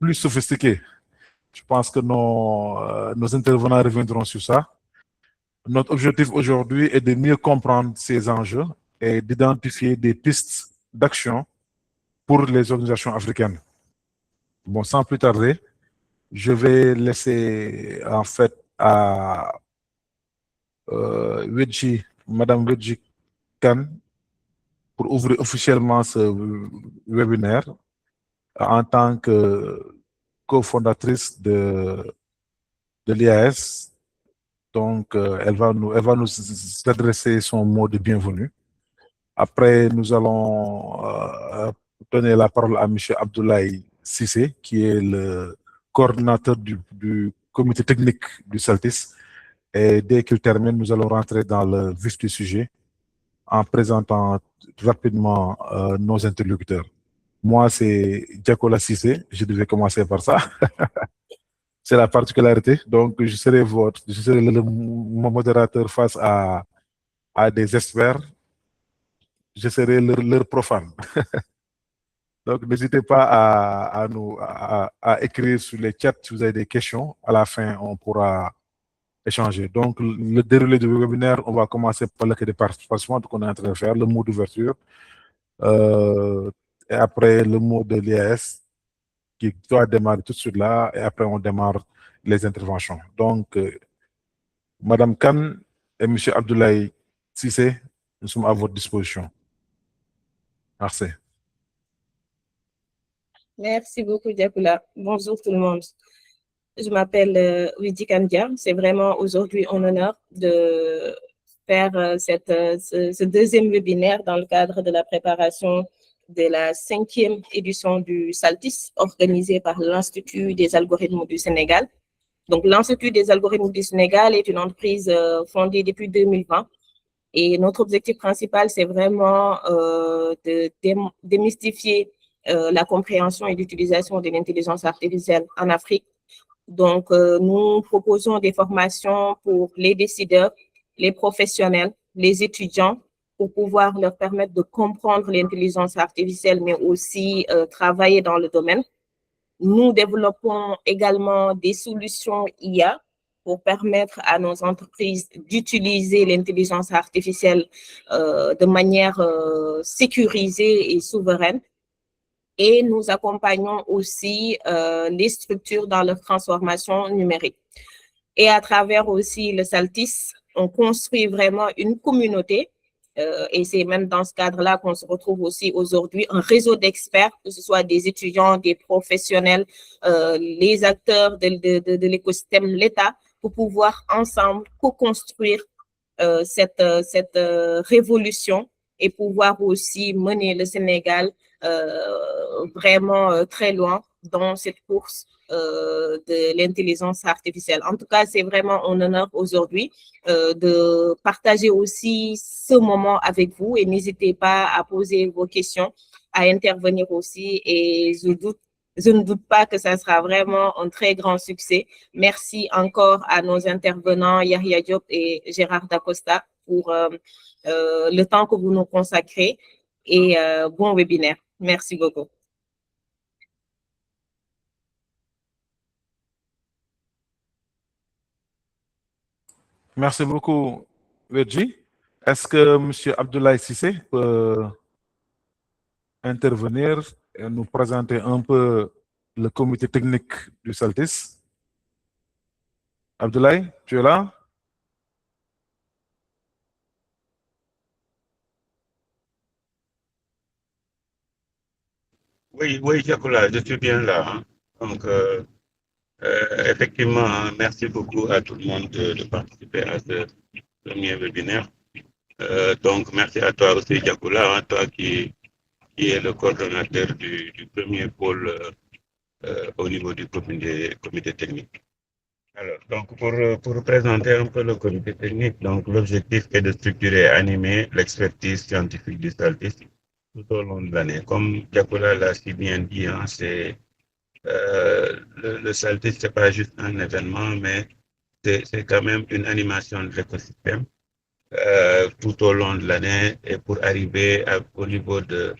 plus sophistiqué. Je pense que nos intervenants reviendront sur ça. Notre objectif aujourd'hui est de mieux comprendre ces enjeux et d'identifier des pistes d'action pour les organisations africaines. Bon, sans plus tarder, je vais laisser en fait à Madame Wedji Khan pour ouvrir officiellement ce webinaire en tant que cofondatrice de l'IAS. Donc, elle va nous adresser son mot de bienvenue. Après, nous allons donner la parole à M. Abdoulaye Cissé, qui est le coordinateur du comité technique du CELTIS. Et dès qu'il termine, nous allons rentrer dans le vif du sujet en présentant rapidement nos interlocuteurs. Moi, c'est Diakola Cissé. Je devais commencer par ça. C'est la particularité. Donc, je serai mon modérateur face à des experts. Je serai leur profane. Donc, n'hésitez pas à écrire sur les chats si vous avez des questions. À la fin, on pourra échanger. Donc, le déroulé du webinaire, on va commencer par l'accueil de participation qu'on est en train de faire, le mot d'ouverture, et après le mot de l'IAS qui doit démarrer tout de suite là, et après on démarre les interventions. Donc, Madame Khan et Monsieur Abdoulaye Cissé, nous sommes à votre disposition. Merci. Merci beaucoup, Diakoula. Bonjour tout le monde. Je m'appelle Wedji Kandia. C'est vraiment aujourd'hui un honneur de faire ce deuxième webinaire dans le cadre de la préparation de la 5e édition du SALTIS, organisée par l'Institut des algorithmes du Sénégal. Donc, l'Institut des algorithmes du Sénégal est une entreprise fondée depuis 2020. Et notre objectif principal, c'est vraiment de démystifier la compréhension et l'utilisation de l'intelligence artificielle en Afrique. Donc, nous proposons des formations pour les décideurs, les professionnels, les étudiants, pour pouvoir leur permettre de comprendre l'intelligence artificielle, mais aussi travailler dans le domaine. Nous développons également des solutions IA pour permettre à nos entreprises d'utiliser l'intelligence artificielle de manière sécurisée et souveraine. Et nous accompagnons aussi les structures dans leur transformation numérique. Et à travers aussi le SALTIS, on construit vraiment une communauté. Et c'est même dans ce cadre-là qu'on se retrouve aussi aujourd'hui, un réseau d'experts, que ce soit des étudiants, des professionnels, les acteurs de l'écosystème, l'État, pour pouvoir ensemble co-construire cette révolution et pouvoir aussi mener le Sénégal vraiment très loin dans cette course de l'intelligence artificielle. En tout cas, c'est vraiment un honneur aujourd'hui de partager aussi ce moment avec vous et n'hésitez pas à poser vos questions, à intervenir aussi et je ne doute pas que ça sera vraiment un très grand succès. Merci encore à nos intervenants Yahya Diop et Gérard Dacosta pour le temps que vous nous consacrez et bon webinaire. Merci beaucoup. Merci beaucoup, Wedji. Est-ce que M. Abdoulaye Cissé peut intervenir et nous présenter un peu le comité technique du SALTIS? Abdoulaye, tu es là? Oui, Diakoula, je suis bien là. Hein. Donc, effectivement, hein, merci beaucoup à tout le monde de participer à ce premier webinaire. Donc, merci à toi aussi, Diakoula, hein, toi qui est le coordonnateur du premier pôle au niveau du comité technique. Alors, donc, pour présenter un peu le comité technique, donc l'objectif est de structurer et animer l'expertise scientifique du SALTIS tout au long de l'année. Comme Diakoula l'a si bien dit, hein, c'est le SALTIS, ce n'est pas juste un événement, mais c'est quand même une animation de l'écosystème tout au long de l'année et pour arriver au niveau de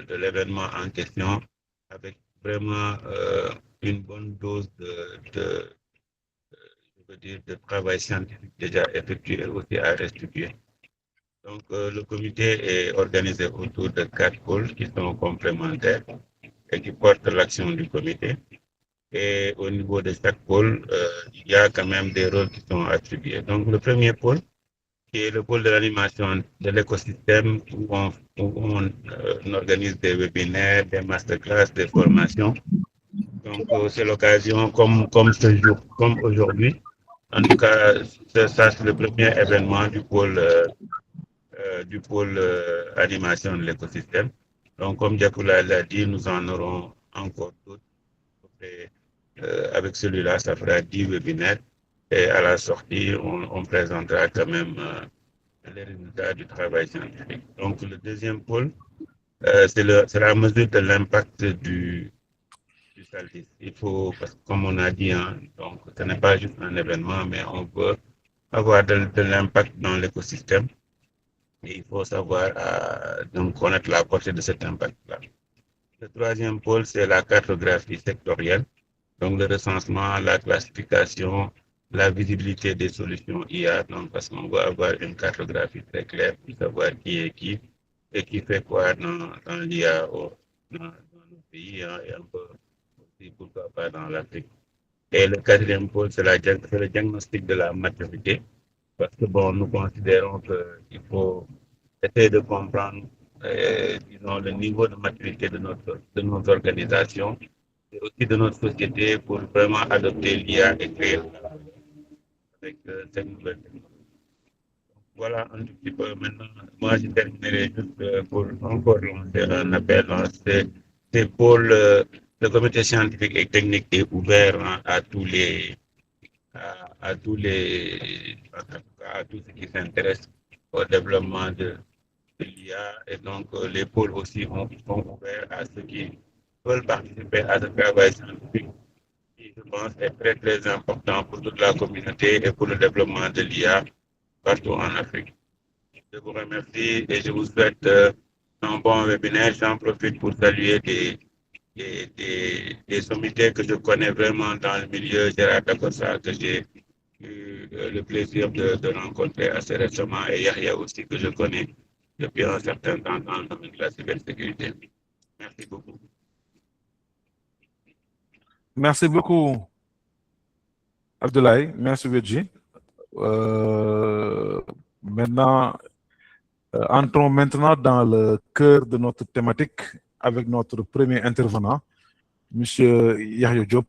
l'événement en question avec vraiment une bonne dose je veux dire, de travail scientifique déjà effectué et aussi à restituer. Donc, le comité est organisé autour de 4 pôles qui sont complémentaires et qui portent l'action du comité. Et au niveau de chaque pôle, il y a quand même des rôles qui sont attribués. Donc, le premier pôle, qui est le pôle de l'animation de l'écosystème, où on organise des webinaires, des masterclass, des formations. Donc, c'est l'occasion, comme ce jour, comme aujourd'hui. En tout cas, ça c'est le premier événement du pôle animation de l'écosystème. Donc, comme Diakoula l'a dit, nous en aurons encore d'autres. Avec celui-là, ça fera 10 webinaires. Et à la sortie, on présentera quand même les résultats du travail scientifique. Donc, le deuxième pôle, c'est la mesure de l'impact du SALDIS. Il faut, parce que comme on a dit, hein, donc, ce n'est pas juste un événement, mais on veut avoir de l'impact dans l'écosystème. Et il faut savoir donc connaître la portée de cet impact-là. Le troisième pôle, c'est la cartographie sectorielle, donc le recensement, la classification, la visibilité des solutions IA, donc parce qu'on va avoir une cartographie très claire pour savoir qui est qui et qui fait quoi dans l'IA dans nos pays, hein, et un peu aussi pourquoi pas dans l'Afrique. Et le quatrième pôle, c'est le diagnostic de la maturité, parce que bon, nous considérons qu'il faut essayer de comprendre, disons, le niveau de maturité de nos organisations et aussi de notre société pour vraiment adopter l'IA et créer avec cette nouvelle technologie. Voilà un tout petit peu maintenant. Moi, je terminerai juste pour encore lancer un appel. Hein. C'est pour le comité scientifique et technique est ouvert, hein, à tous les à tous les à tous ceux qui s'intéressent au développement de l'IA, et donc les pôles aussi sont ouverts à ceux qui veulent participer à ce travail scientifique qui, je pense, est très très important pour toute la communauté et pour le développement de l'IA partout en Afrique. Je vous remercie et je vous souhaite un bon webinaire. J'en profite pour saluer des sommités que je connais vraiment dans le milieu, Gérard Dakossa, que j'ai eu le plaisir de rencontrer assez récemment, et Yahya aussi, que je connais depuis un certain temps dans le domaine de la cybersécurité. Merci beaucoup. Merci beaucoup, Abdoulaye. Merci, Wedji. Maintenant, entrons maintenant dans le cœur de notre thématique avec notre premier intervenant, M. Yahya Diop.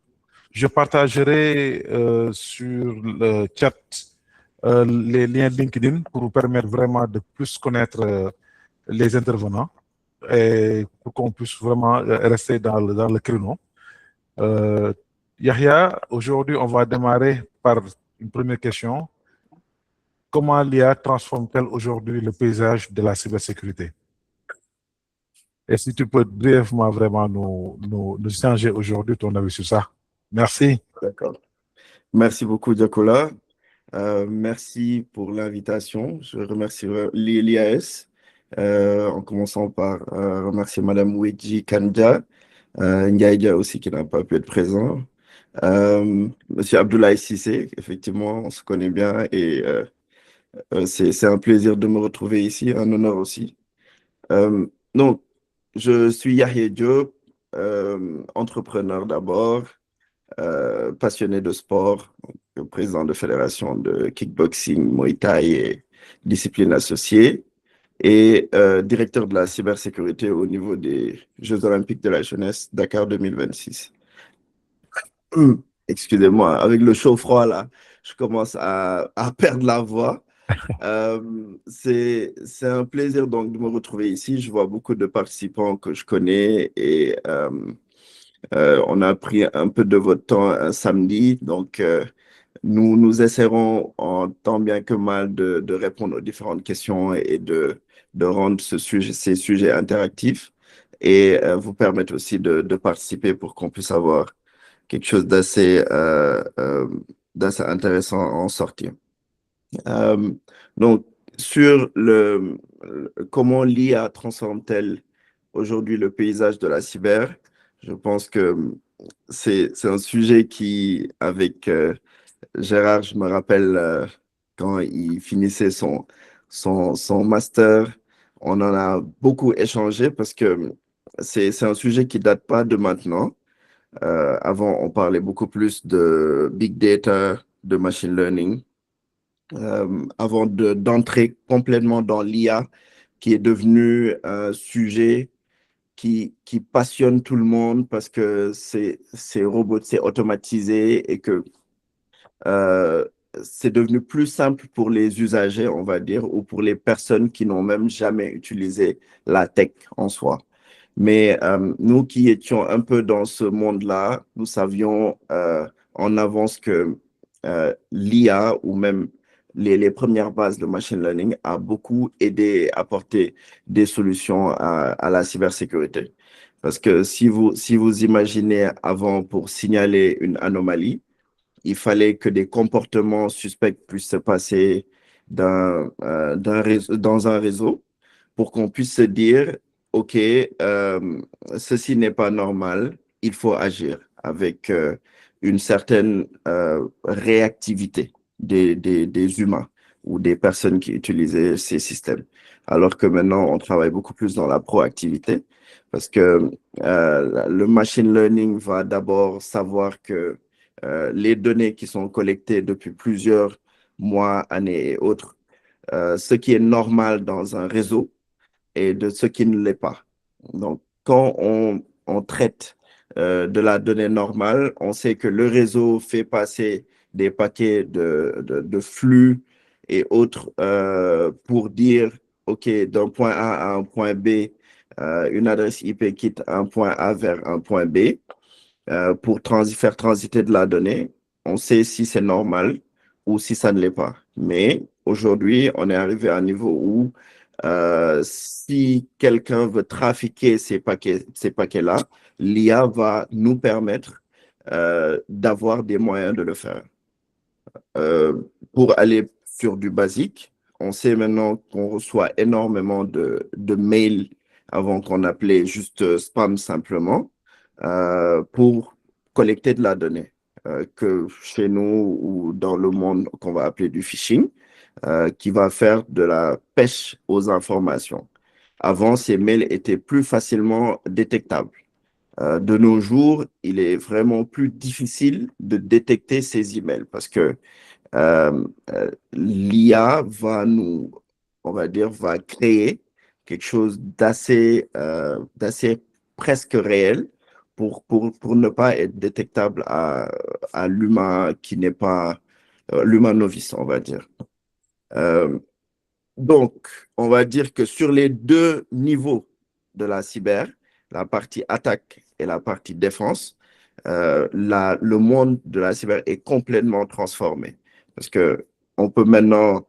Je partagerai sur le chat les liens LinkedIn pour vous permettre vraiment de plus connaître les intervenants et pour qu'on puisse vraiment rester dans le créneau. Yahya, aujourd'hui, on va démarrer par une première question. Comment l'IA transforme-t-elle aujourd'hui le paysage de la cybersécurité? Et si tu peux brièvement vraiment nous changer aujourd'hui ton avis sur ça. Merci. D'accord. Merci beaucoup, Diakola. Merci pour l'invitation. Je remercie l'IAS, en commençant par remercier Madame Wedji Kandja, Ndiaïdia aussi qui n'a pas pu être présent, Monsieur Abdoulaye Cissé, effectivement, on se connaît bien et c'est un plaisir de me retrouver ici, un honneur aussi. Donc, je suis Yahya Diop, entrepreneur d'abord, passionné de sport, président de fédération de kickboxing, Muay Thai et disciplines associées, et directeur de la cybersécurité au niveau des Jeux olympiques de la jeunesse Dakar 2026. Excusez-moi, avec le chaud-froid là, je commence à perdre la voix. C'est un plaisir donc de me retrouver ici. Je vois beaucoup de participants que je connais et on a pris un peu de votre temps un samedi, donc nous essaierons en tant bien que mal de répondre aux différentes questions et de rendre ces sujets interactifs et vous permettre aussi de participer pour qu'on puisse avoir quelque chose d'assez intéressant à en sortir. Donc, sur comment l'IA transforme-t-elle aujourd'hui le paysage de la cyber, Je pense que c'est un sujet qui, avec Gérard, je me rappelle quand il finissait son master, on en a beaucoup échangé parce que c'est un sujet qui date pas de maintenant. Avant, on parlait beaucoup plus de big data, de machine learning, avant d'entrer complètement dans l'IA, qui est devenu un sujet qui passionne tout le monde parce que c'est automatisé et que c'est devenu plus simple pour les usagers, on va dire, ou pour les personnes qui n'ont même jamais utilisé la tech en soi. Mais nous qui étions un peu dans ce monde-là, nous savions en avance que l'IA ou même les premières bases de machine learning a beaucoup aidé à apporter des solutions à la cybersécurité. Parce que si vous imaginez avant, pour signaler une anomalie, il fallait que des comportements suspects puissent se passer dans un réseau pour qu'on puisse se dire, OK, ceci n'est pas normal, il faut agir avec une certaine réactivité des humains ou des personnes qui utilisaient ces systèmes. Alors que maintenant, on travaille beaucoup plus dans la proactivité parce que le machine learning va d'abord savoir que les données qui sont collectées depuis plusieurs mois, années et autres, ce qui est normal dans un réseau et de ce qui ne l'est pas. Donc, quand on traite de la donnée normale, on sait que le réseau fait passer des paquets de flux et autres pour dire, OK, d'un point A à un point B, une adresse IP quitte un point A vers un point B. Pour faire transiter de la donnée, on sait si c'est normal ou si ça ne l'est pas. Mais aujourd'hui, on est arrivé à un niveau où si quelqu'un veut trafiquer ces paquets-là, l'IA va nous permettre d'avoir des moyens de le faire. Pour aller sur du basique, on sait maintenant qu'on reçoit énormément de mails avant qu'on appelait juste spam simplement pour collecter de la donnée que chez nous ou dans le monde qu'on va appeler du phishing, qui va faire de la pêche aux informations. Avant, ces mails étaient plus facilement détectables. De nos jours, il est vraiment plus difficile de détecter ces emails parce que l'IA va on va dire, va créer quelque chose d'assez presque réel pour ne pas être détectable à l'humain qui n'est pas l'humain novice, on va dire. Donc, on va dire que sur les deux niveaux de la cyber, la partie attaque et la partie défense, le monde de la cyber est complètement transformé. Parce qu'on peut maintenant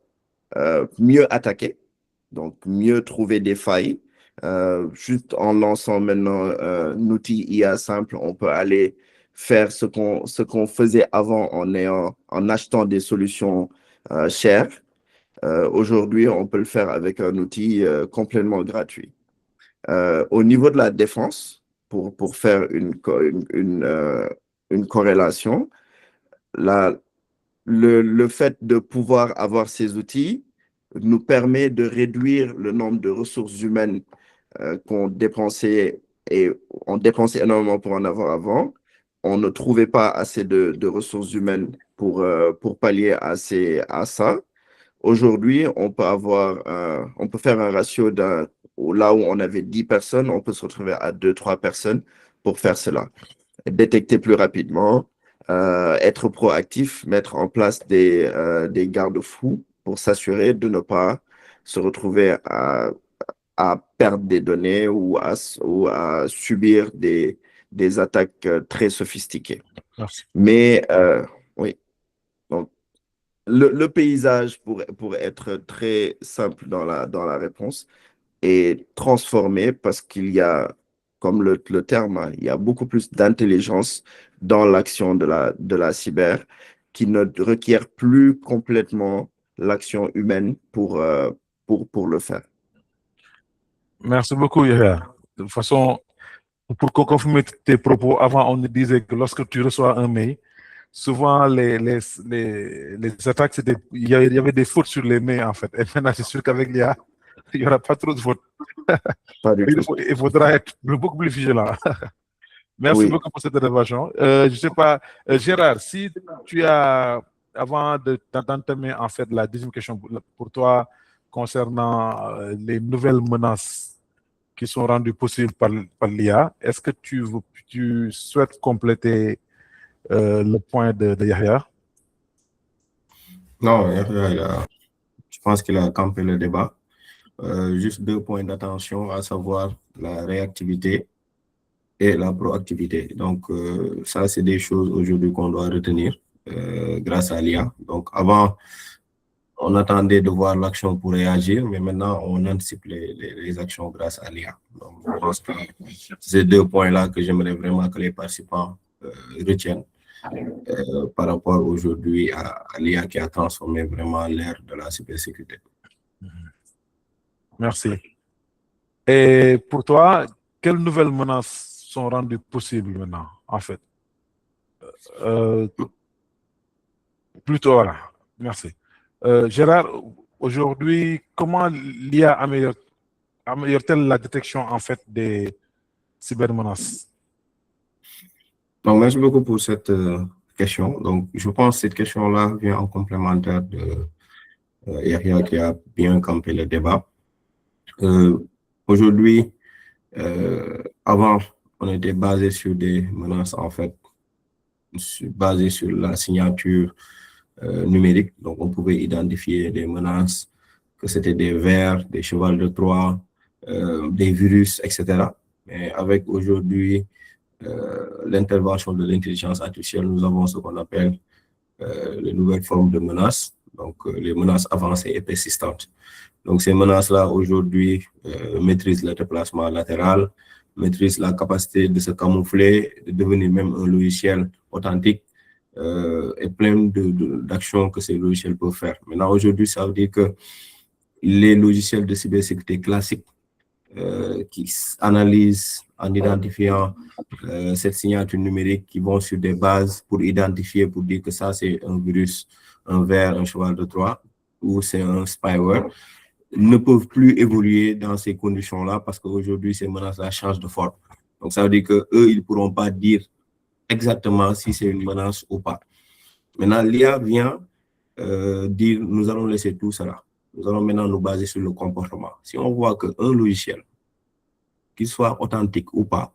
mieux attaquer, donc mieux trouver des failles. Juste en lançant maintenant un outil IA simple, on peut aller faire ce qu'on faisait avant en achetant des solutions chères. Aujourd'hui, on peut le faire avec un outil complètement gratuit. Au niveau de la défense, pour faire une corrélation, le fait de pouvoir avoir ces outils nous permet de réduire le nombre de ressources humaines qu'on dépensait, et on dépensait énormément pour en avoir avant. On ne trouvait pas assez de ressources humaines pour pallier à ça. Aujourd'hui, on peut faire un ratio là où on avait 10 personnes, on peut se retrouver à 2-3 personnes pour faire cela. Détecter plus rapidement, être proactif, mettre en place des garde-fous pour s'assurer de ne pas se retrouver à perdre des données ou à subir des attaques très sophistiquées. Merci. Mais oui, donc le paysage, pour être très simple dans la réponse, est transformé parce qu'il y a, comme le terme, hein, il y a beaucoup plus d'intelligence dans l'action de la cyber qui ne requiert plus complètement l'action humaine pour le faire. Merci beaucoup, Yaya. De toute façon, pour confirmer tes propos, avant on nous disait que lorsque tu reçois un mail, souvent les attaques, il y avait des fautes sur les mails en fait. Et maintenant, c'est sûr qu'avec l'IA, il n'y aura pas trop de fautes. Pas du tout. Il faudra être beaucoup plus vigilant. Merci Oui. beaucoup pour cette intervention. Je ne sais pas, Gérard, si tu as, avant d'entamer en fait la deuxième question pour toi concernant les nouvelles menaces qui sont rendues possibles par l'IA, est-ce que tu souhaites compléter le point de Yahya? Non, je pense qu'il a campé le débat. Juste 2 points d'attention, à savoir la réactivité et la proactivité. Donc, ça, c'est des choses aujourd'hui qu'on doit retenir grâce à l'IA. Donc, avant, on attendait de voir l'action pour réagir, mais maintenant, on anticipe les actions grâce à l'IA. Donc, je pense que c'est 2 points-là que j'aimerais vraiment que les participants retiennent par rapport aujourd'hui à l'IA qui a transformé vraiment l'ère de la cybersécurité. Merci. Et pour toi, quelles nouvelles menaces sont rendues possibles maintenant, en fait? Plutôt, voilà. Merci. Gérard, aujourd'hui, comment l'IA améliore-t-elle la détection, en fait, des cybermenaces? Donc, merci beaucoup pour cette question. Donc, je pense que cette question-là vient en complémentaire de Yahya qui a bien campé le débat. Aujourd'hui, avant, on était basé sur des menaces, en fait, basées sur la signature numérique. Donc, on pouvait identifier des menaces, que c'était des vers, des chevals de Troie, des virus, etc. Mais avec aujourd'hui l'intervention de l'intelligence artificielle, nous avons ce qu'on appelle les nouvelles formes de menaces, donc les menaces avancées et persistantes. Donc, ces menaces-là, aujourd'hui, maîtrisent le déplacement latéral, maîtrisent la capacité de se camoufler, de devenir même un logiciel authentique, et plein d'actions que ces logiciels peuvent faire. Maintenant, aujourd'hui, ça veut dire que les logiciels de cybersécurité classiques qui analysent en identifiant cette signature numérique, qui vont sur des bases pour identifier, pour dire que ça, c'est un virus, un ver, un cheval de Troie, ou c'est un spyware, ne peuvent plus évoluer dans ces conditions-là parce qu'aujourd'hui, ces menaces-là changent de forme. Donc, ça veut dire qu'eux, ils ne pourront pas dire exactement si c'est une menace ou pas. Maintenant, l'IA vient dire, nous allons laisser tout cela. Nous allons maintenant nous baser sur le comportement. Si on voit qu'un logiciel, qu'il soit authentique ou pas,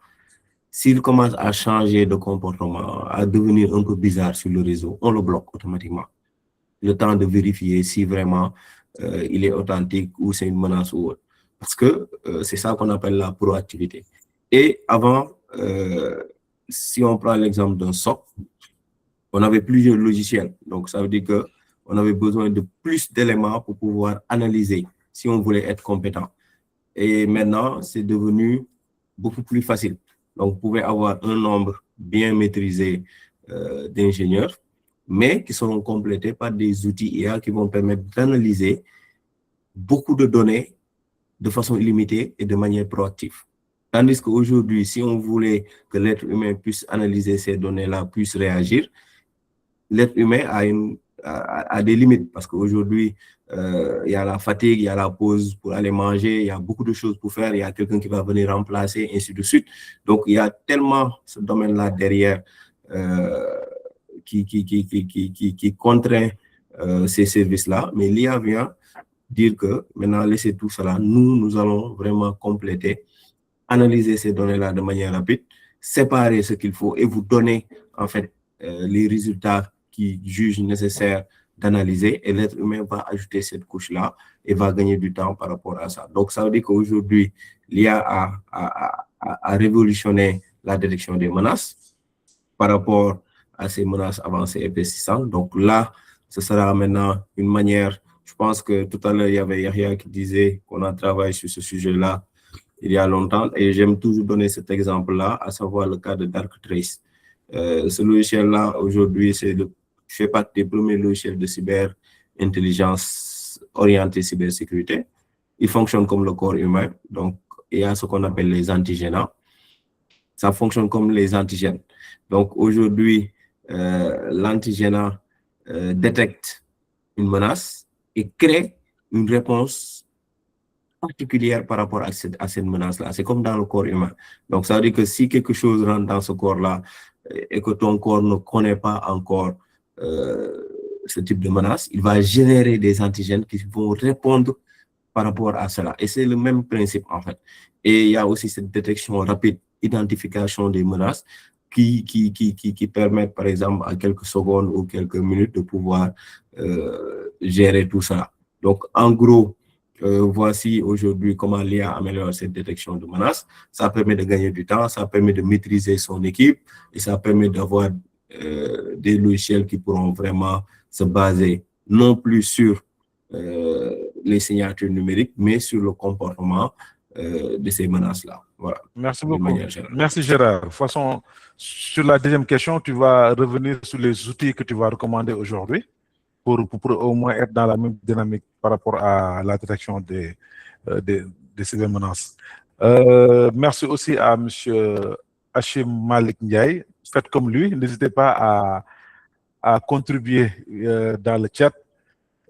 s'il commence à changer de comportement, à devenir un peu bizarre sur le réseau, on le bloque automatiquement. Le temps de vérifier si vraiment il est authentique ou c'est une menace ou autre. Parce que c'est ça qu'on appelle la proactivité. Et avant, si on prend l'exemple d'un SOC, on avait plusieurs logiciels. Donc, ça veut dire qu'on avait besoin de plus d'éléments pour pouvoir analyser si on voulait être compétent. Et maintenant, c'est devenu beaucoup plus facile. Donc, vous pouvez avoir un nombre bien maîtrisé d'ingénieurs, mais qui seront complétés par des outils IA qui vont permettre d'analyser beaucoup de données de façon illimitée et de manière proactive. Tandis qu'aujourd'hui, si on voulait que l'être humain puisse analyser ces données-là, puisse réagir, l'être humain a des limites parce qu'aujourd'hui, il y a la fatigue, il y a la pause pour aller manger, il y a beaucoup de choses pour faire, il y a quelqu'un qui va venir remplacer, ainsi de suite. Donc, il y a tellement ce domaine-là derrière qui contraint ces services-là, mais l'IA vient dire que maintenant, laissez tout cela, nous allons vraiment compléter, analyser ces données-là de manière rapide, séparer ce qu'il faut et vous donner en fait les résultats qui jugent nécessaire d'analyser, et l'être humain va ajouter cette couche-là et va gagner du temps par rapport à ça. Donc, ça veut dire qu'aujourd'hui, l'IA a révolutionné la détection des menaces par rapport à ces menaces avancées et persistantes. Donc là, ce sera maintenant une manière, je pense que tout à l'heure, il y avait Yahya qui disait qu'on a travaillé sur ce sujet-là il y a longtemps, et j'aime toujours donner cet exemple-là, à savoir le cas de Darktrace. Ce logiciel-là, aujourd'hui, fait partie des premiers logiciels de cyber-intelligence orientés cybersécurité. Il fonctionne comme le corps humain, donc il y a ce qu'on appelle les antigénants. Ça fonctionne comme les antigènes. Donc aujourd'hui, l'antigène détecte une menace et crée une réponse particulière par rapport à cette menace-là. C'est comme dans le corps humain. Donc ça veut dire que si quelque chose rentre dans ce corps-là et que ton corps ne connaît pas encore ce type de menace, il va générer des antigènes qui vont répondre par rapport à cela. Et c'est le même principe, en fait. Et il y a aussi cette détection rapide, identification des menaces qui permettent, par exemple, à quelques secondes ou quelques minutes de pouvoir gérer tout ça. Donc, en gros, voici aujourd'hui comment l'IA améliore cette détection de menaces. Ça permet de gagner du temps, ça permet de maîtriser son équipe et ça permet d'avoir des logiciels qui pourront vraiment se baser non plus sur les signatures numériques, mais sur le comportement de ces menaces-là. Voilà. Merci beaucoup. Merci Gérard. De toute façon, sur la deuxième question, tu vas revenir sur les outils que tu vas recommander aujourd'hui pour au moins être dans la même dynamique par rapport à la détection de ces menaces. Merci aussi à M. Hachim Malik Ndiaye. Faites comme lui, n'hésitez pas à contribuer dans le chat.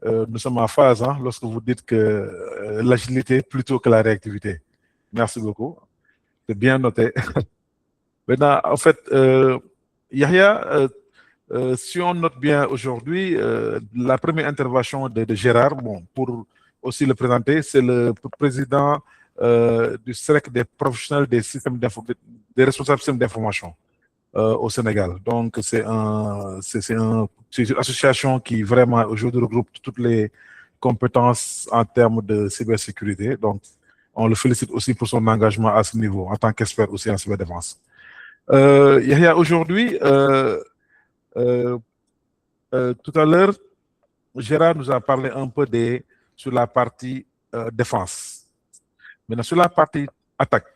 Nous sommes en phase lorsque vous dites que l'agilité plutôt que la réactivité. Merci beaucoup. C'est bien noté. Maintenant, en fait, Yahya, si on note bien aujourd'hui, la première intervention de Gérard, bon, pour aussi le présenter, c'est le président du CEREC des professionnels des systèmes des responsables systèmes d'information au Sénégal. Donc, c'est une association qui vraiment aujourd'hui regroupe toutes les compétences en termes de cybersécurité. Donc, on le félicite aussi pour son engagement à ce niveau en tant qu'expert aussi en cyberdéfense. Yahya, aujourd'hui, tout à l'heure, Gérard nous a parlé un peu sur la partie défense. Maintenant, sur la partie attaque,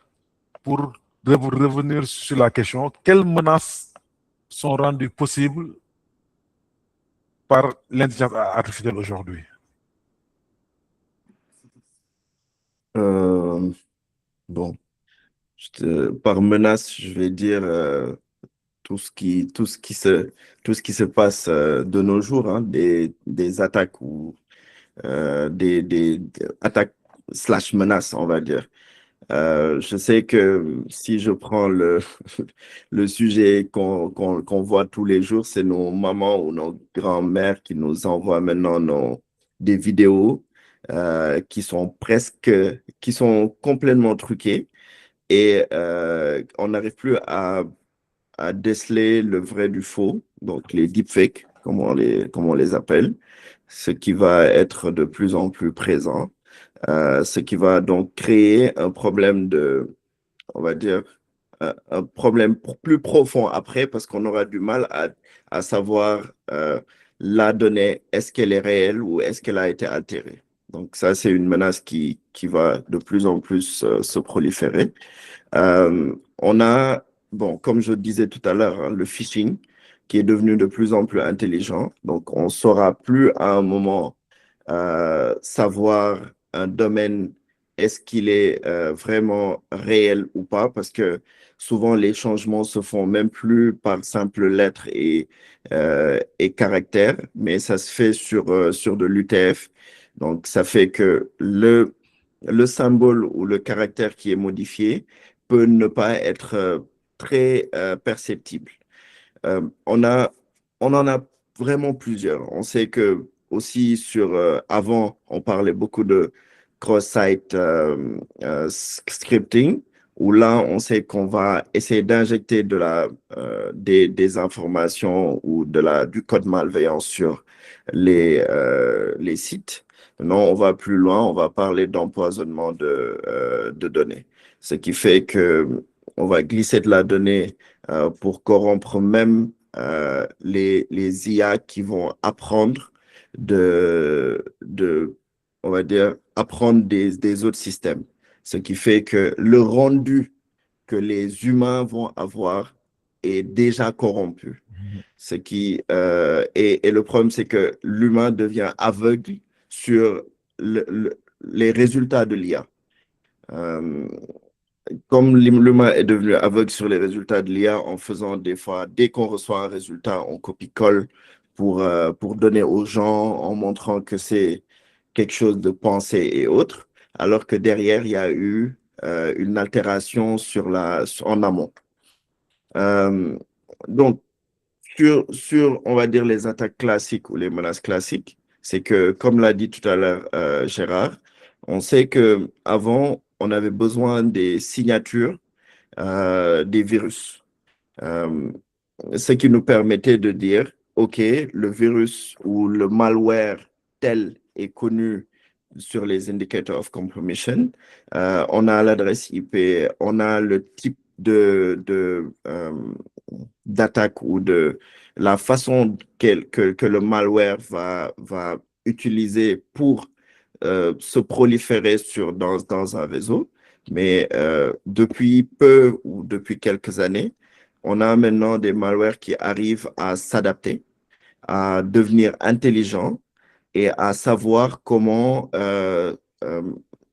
pour revenir sur la question, quelles menaces sont rendues possibles par l'intelligence artificielle aujourd'hui? Bon, par menace, je vais dire tout ce qui se passe de nos jours, hein, des attaques ou des attaques / menaces, on va dire. Je sais que si je prends le sujet qu'on voit tous les jours, c'est nos mamans ou nos grands-mères qui nous envoient maintenant des vidéos qui sont complètement truquées et on n'arrive plus à déceler le vrai du faux, donc les deepfakes, comme on les appelle, ce qui va être de plus en plus présent. Ce qui va donc créer un problème on va dire, un problème plus profond après parce qu'on aura du mal à savoir la donnée, est-ce qu'elle est réelle ou est-ce qu'elle a été altérée. Donc ça, c'est une menace qui va de plus en plus se proliférer. On a, bon, comme je disais tout à l'heure, hein, le phishing qui est devenu de plus en plus intelligent. Donc, on ne saura plus à un moment savoir un domaine, est-ce qu'il est vraiment réel ou pas, parce que souvent les changements se font même plus par simple lettres et caractères, mais ça se fait sur de l'UTF. Donc, ça fait que le symbole ou le caractère qui est modifié peut ne pas être très perceptible. On en a vraiment plusieurs. On sait que aussi avant, on parlait beaucoup de cross-site scripting, où là, on sait qu'on va essayer d'injecter des informations ou du code malveillant sur les sites. Maintenant, on va plus loin, on va parler d'empoisonnement de données. Ce qui fait qu'on va glisser de la donnée pour corrompre même les IA qui vont apprendre on va dire, apprendre des autres systèmes. Ce qui fait que le rendu que les humains vont avoir est déjà corrompu. Ce qui, et le problème, c'est que l'humain devient aveugle sur les résultats de l'IA. comme l'humain est devenu aveugle sur les résultats de l'IA en faisant des fois, dès qu'on reçoit un résultat, on copie-colle pour donner aux gens en montrant que c'est quelque chose de pensé et autres, alors que derrière, il y a eu une altération en amont. Donc, sur, on va dire, les attaques classiques ou les menaces classiques, c'est que, comme l'a dit tout à l'heure Gérard, on sait qu'avant, on avait besoin des signatures des virus. Ce qui nous permettait de dire, OK, le virus ou le malware tel est connu sur les indicators of compromission. On a l'adresse IP, on a le type d'attaque ou de la façon que le malware va utiliser pour se proliférer dans un réseau. Mais depuis peu ou depuis quelques années, on a maintenant des malwares qui arrivent à s'adapter, à devenir intelligents et à savoir comment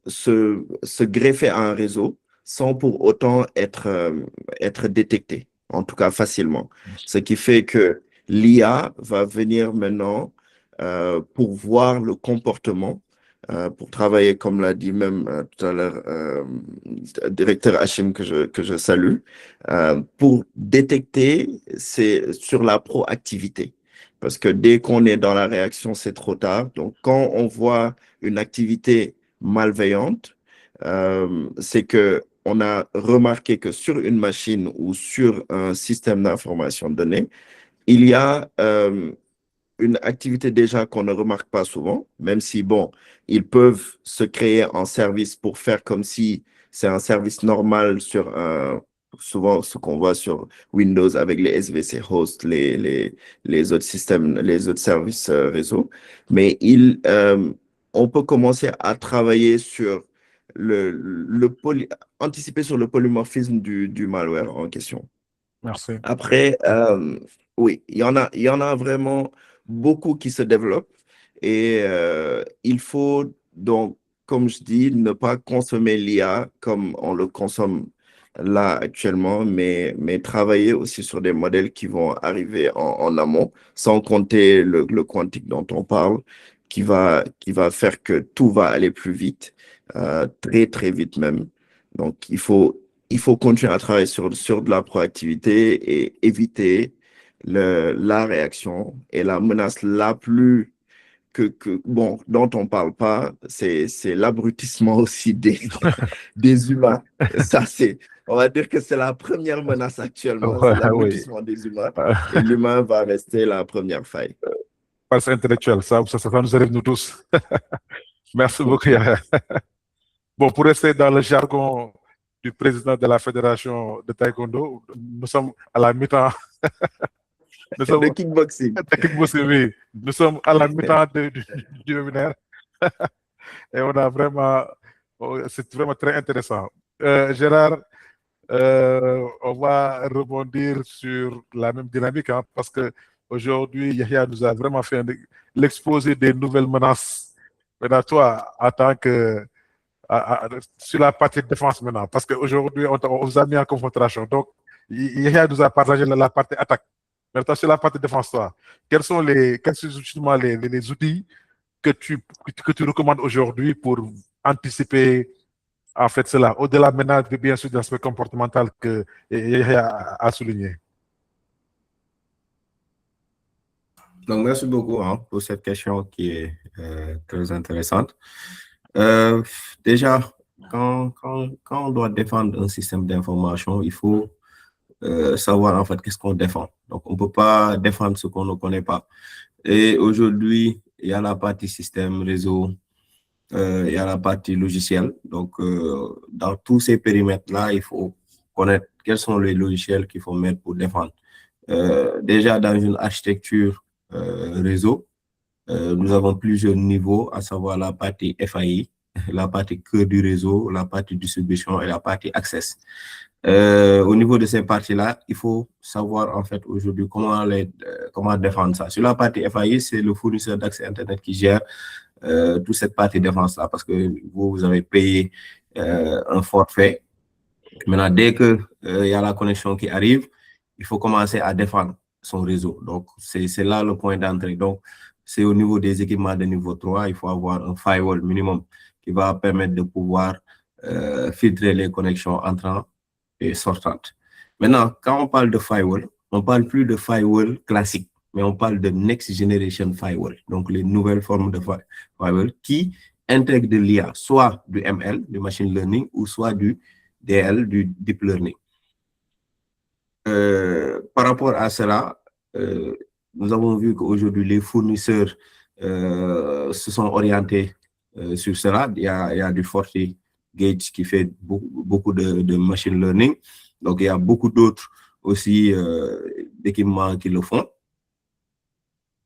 se greffer à un réseau sans pour autant être détecté, en tout cas facilement. Ce qui fait que l'IA va venir maintenant pour voir le comportement, pour travailler, comme l'a dit même tout à l'heure, directeur Hachim, que je salue, pour détecter, c'est sur la proactivité. Parce que dès qu'on est dans la réaction, c'est trop tard. Donc, quand on voit une activité malveillante, c'est qu'on a remarqué que sur une machine ou sur un système d'information donnée, il y a une activité déjà qu'on ne remarque pas souvent, même si, bon, ils peuvent se créer en service pour faire comme si c'est un service normal sur souvent ce qu'on voit sur Windows avec les SVC hosts, les autres systèmes, les autres services réseau. Mais on peut commencer à travailler sur anticiper sur le polymorphisme du malware en question. Merci. Après, oui, il y en a vraiment beaucoup qui se développent et il faut donc, comme je dis, ne pas consommer l'IA comme on le consomme là actuellement, mais travailler aussi sur des modèles qui vont arriver en amont, sans compter le quantique dont on parle, qui va faire que tout va aller plus vite, très, très vite même. Donc, il faut continuer à travailler sur de la proactivité et éviter la réaction. Et la menace la plus bon, dont on ne parle pas, c'est l'abrutissement aussi des humains. Ça, on va dire que c'est la première menace actuellement, c'est Oui. l'abrutissement des humains. Et l'humain va rester la première faille. Parce intellectuel, ça nous arrive nous tous. Merci beaucoup. Bon, pour rester dans le jargon du président de la Fédération de Taekwondo, nous sommes à la mi-temps. De kickboxing. Oui. Nous sommes à la mi-temps du webinaire. Et on a vraiment, c'est vraiment très intéressant. Gérard, on va rebondir sur la même dynamique, hein, parce que aujourd'hui, Yahya nous a vraiment fait l'exposé des nouvelles menaces. Maintenant, toi, en tant que sur la partie défense maintenant, parce qu'aujourd'hui, on vous a mis en confrontation. Donc, Yahya nous a partagé la partie attaque. Maintenant, sur la partie défense, toi, quels sont justement les outils que tu recommandes aujourd'hui pour anticiper en fait cela, au-delà maintenant de bien sûr de l'aspect comportemental que Yahya a souligné? Donc, merci beaucoup pour cette question qui est très intéressante. Déjà, quand on doit défendre un système d'information, il faut savoir en fait qu'est-ce qu'on défend. Donc, on ne peut pas défendre ce qu'on ne connaît pas. Et aujourd'hui, il y a la partie système, réseau, il y a la partie logicielle. Donc, dans tous ces périmètres-là, il faut connaître quels sont les logiciels qu'il faut mettre pour défendre. Déjà, dans une architecture réseau, nous avons plusieurs niveaux, à savoir la partie FAI, la partie cœur du réseau, la partie distribution et la partie access. Au niveau de ces parties-là, il faut savoir en fait aujourd'hui comment défendre ça. Sur la partie FAI, c'est le fournisseur d'accès Internet qui gère toute cette partie défense-là, parce que vous avez payé un forfait Maintenant, dès que y a la connexion qui arrive, il faut commencer à défendre son réseau. Donc, c'est là le point d'entrée. Donc, c'est au niveau des équipements de niveau 3, il faut avoir un firewall minimum qui va permettre de pouvoir filtrer les connexions entrantes et sortantes. Maintenant, quand on parle de firewall, on ne parle plus de firewall classique, mais on parle de next generation firewall, donc les nouvelles formes de firewall qui intègrent de l'IA, soit du ML, du machine learning, ou soit du DL, du deep learning. Par rapport à cela, nous avons vu qu'aujourd'hui, les fournisseurs se sont orientés sur cela. Il y a du FortiGate qui fait beaucoup de machine learning. Donc, il y a beaucoup d'autres aussi d'équipements qui le font.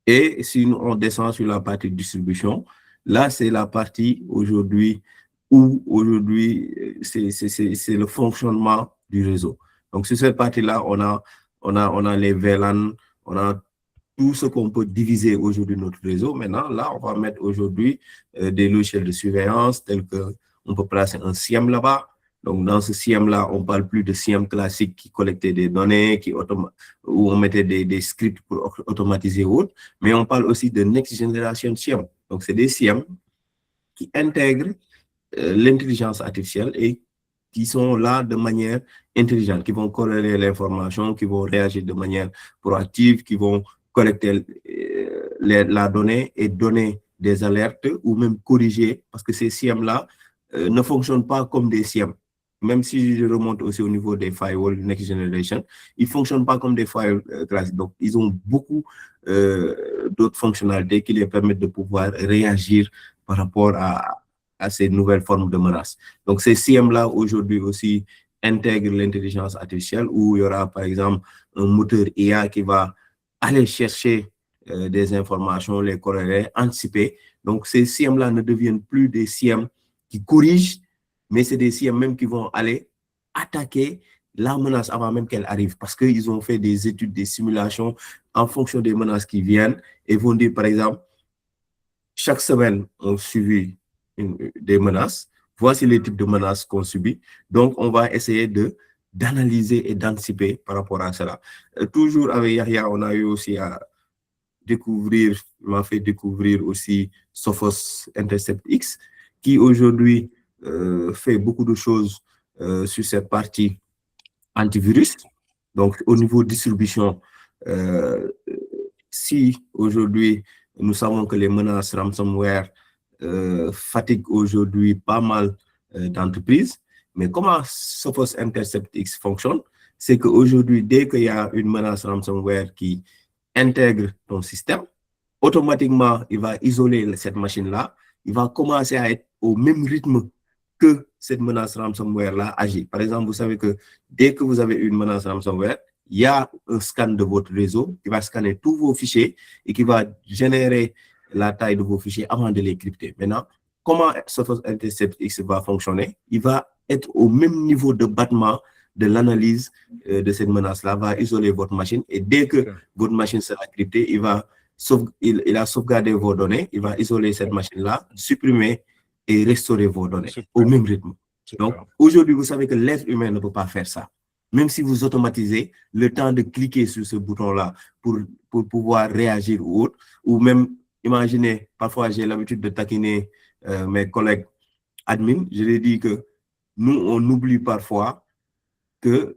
Et si on descend sur la partie distribution, là, c'est la partie aujourd'hui où aujourd'hui, c'est le fonctionnement du réseau. Donc, sur cette partie-là, on a les VLAN, on a tout ce qu'on peut diviser aujourd'hui notre réseau. Maintenant, là, on va mettre aujourd'hui des logiciels de surveillance tels qu'on peut placer un SIEM là-bas. Donc, dans ce SIEM-là, on ne parle plus de SIEM classique qui collectait des données, où on mettait des scripts pour automatiser ou autre, mais on parle aussi de Next Generation SIEM. Donc, c'est des SIEM qui intègrent l'intelligence artificielle et qui sont là de manière intelligente, qui vont corréler l'information, qui vont réagir de manière proactive, qui vont collecter la donnée et donner des alertes ou même corriger, parce que ces SIEM-là ne fonctionnent pas comme des SIEM. Même si je remonte aussi au niveau des firewalls Next Generation, ils ne fonctionnent pas comme des firewalls classiques. Donc, ils ont beaucoup d'autres fonctionnalités qui les permettent de pouvoir réagir par rapport à ces nouvelles formes de menaces. Donc, ces SIEM-là, aujourd'hui aussi, intègrent l'intelligence artificielle où il y aura, par exemple, un moteur IA qui va aller chercher des informations, les corréler, anticiper. Donc, ces SIEM-là ne deviennent plus des SIEM qui corrigent, mais c'est des SIEM même qui vont aller attaquer la menace avant même qu'elle arrive, parce qu'ils ont fait des études, des simulations en fonction des menaces qui viennent et vont dire, par exemple, chaque semaine, on subit des menaces. Voici les types de menaces qu'on subit. Donc, on va essayer d'analyser et d'anticiper par rapport à cela. Toujours avec Yahya, on a eu aussi à découvrir, m'a fait découvrir aussi Sophos Intercept X, qui aujourd'hui fait beaucoup de choses sur cette partie antivirus. Donc, au niveau distribution, si aujourd'hui, nous savons que les menaces ransomware fatiguent aujourd'hui pas mal d'entreprises, mais comment Sophos Intercept X fonctionne, c'est qu'aujourd'hui, dès qu'il y a une menace ransomware qui intègre ton système, automatiquement, il va isoler cette machine-là, il va commencer à être au même rythme que cette menace ransomware-là agit. Par exemple, vous savez que dès que vous avez une menace ransomware, il y a un scan de votre réseau qui va scanner tous vos fichiers et qui va générer la taille de vos fichiers avant de les crypter. Maintenant, comment Sophos Intercept X va fonctionner? Il va être au même niveau de battement de l'analyse de cette menace-là, va isoler votre machine et dès que votre machine sera cryptée, il a sauvegardé vos données, il va isoler cette machine-là, supprimer et restaurer vos données au même rythme. Donc, aujourd'hui, vous savez que l'être humain ne peut pas faire ça. Même si vous automatisez, le temps de cliquer sur ce bouton-là pour pouvoir réagir ou autre, ou même, imaginez, parfois j'ai l'habitude de taquiner mes collègues admin, je leur dis que nous, on oublie parfois que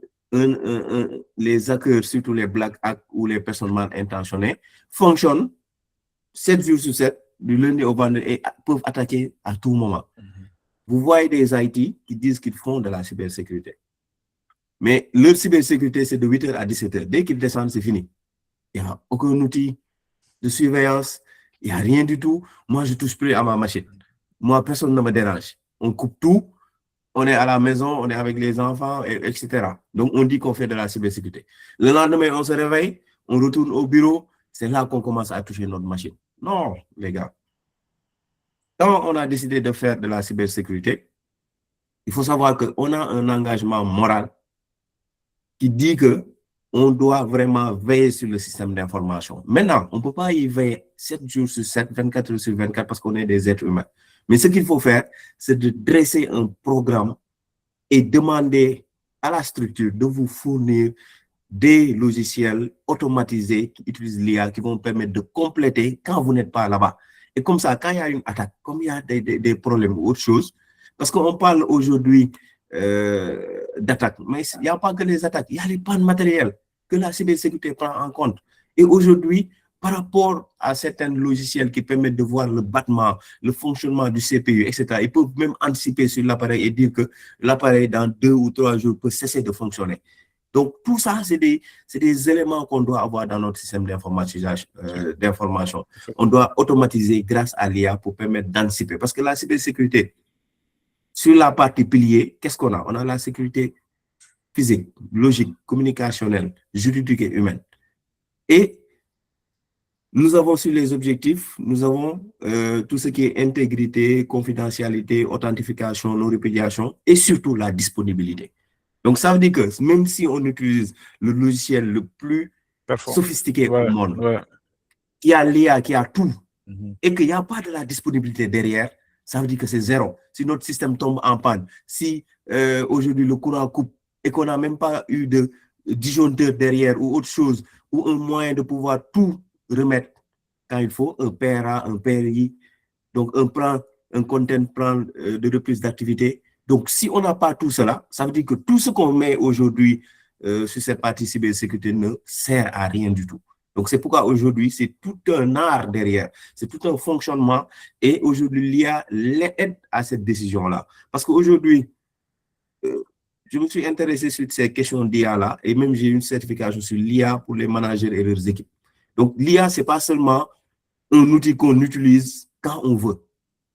les hackers, surtout les black hacks ou les personnes mal intentionnées, fonctionnent 7 jours sur 7, du lundi au vendredi, et peuvent attaquer à tout moment. Vous voyez des IT qui disent qu'ils font de la cybersécurité. Mais leur cybersécurité, c'est de 8h à 17h. Dès qu'ils descendent, c'est fini. Il n'y a aucun outil de surveillance, il n'y a rien du tout. Moi, je ne touche plus à ma machine. Moi, personne ne me dérange. On coupe tout, on est à la maison, on est avec les enfants, etc. Donc, on dit qu'on fait de la cybersécurité. Le lendemain, on se réveille, on retourne au bureau, c'est là qu'on commence à toucher notre machine. Non, les gars. Quand on a décidé de faire de la cybersécurité, il faut savoir qu'on a un engagement moral qui dit qu'on doit vraiment veiller sur le système d'information. Maintenant, on ne peut pas y veiller 7 jours sur 7, 24 heures sur 24 parce qu'on est des êtres humains. Mais ce qu'il faut faire, c'est de dresser un programme et demander à la structure de vous fournir des logiciels automatisés qui utilisent l'IA, qui vont permettre de compléter quand vous n'êtes pas là-bas. Et comme ça, quand il y a une attaque, comme il y a des problèmes ou autre chose, parce qu'on parle aujourd'hui d'attaques, mais il n'y a pas que les attaques, il y a les pannes matérielles que la cybersécurité prend en compte. Et aujourd'hui, par rapport à certains logiciels qui permettent de voir le battement, le fonctionnement du CPU, etc., ils peuvent même anticiper sur l'appareil et dire que l'appareil, dans 2 ou 3 jours, peut cesser de fonctionner. Donc, tout ça, c'est des éléments qu'on doit avoir dans notre système d'information. On doit automatiser grâce à l'IA pour permettre d'anticiper. Parce que la cybersécurité, sur la partie pilier, qu'est-ce qu'on a? On a la sécurité physique, logique, communicationnelle, juridique et humaine. Et nous avons sur les objectifs, nous avons tout ce qui est intégrité, confidentialité, authentification, non-répudiation et surtout la disponibilité. Donc, ça veut dire que même si on utilise le logiciel le plus sophistiqué au monde, qui a l'IA, qui a tout, et qu'il n'y a pas de la disponibilité derrière, ça veut dire que c'est zéro. Si notre système tombe en panne, si aujourd'hui le courant coupe et qu'on n'a même pas eu de disjoncteur derrière ou autre chose, ou un moyen de pouvoir tout remettre quand il faut, un PRA, un PRI, donc un content plan de reprise d'activité. Donc, si on n'a pas tout cela, ça veut dire que tout ce qu'on met aujourd'hui sur cette partie cybersécurité ne sert à rien du tout. Donc, c'est pourquoi aujourd'hui, c'est tout un art derrière, c'est tout un fonctionnement. Et aujourd'hui, l'IA aide à cette décision-là. Parce qu'aujourd'hui, je me suis intéressé sur ces questions d'IA-là, et même j'ai une certification sur l'IA pour les managers et leurs équipes. Donc, l'IA, ce n'est pas seulement un outil qu'on utilise quand on veut.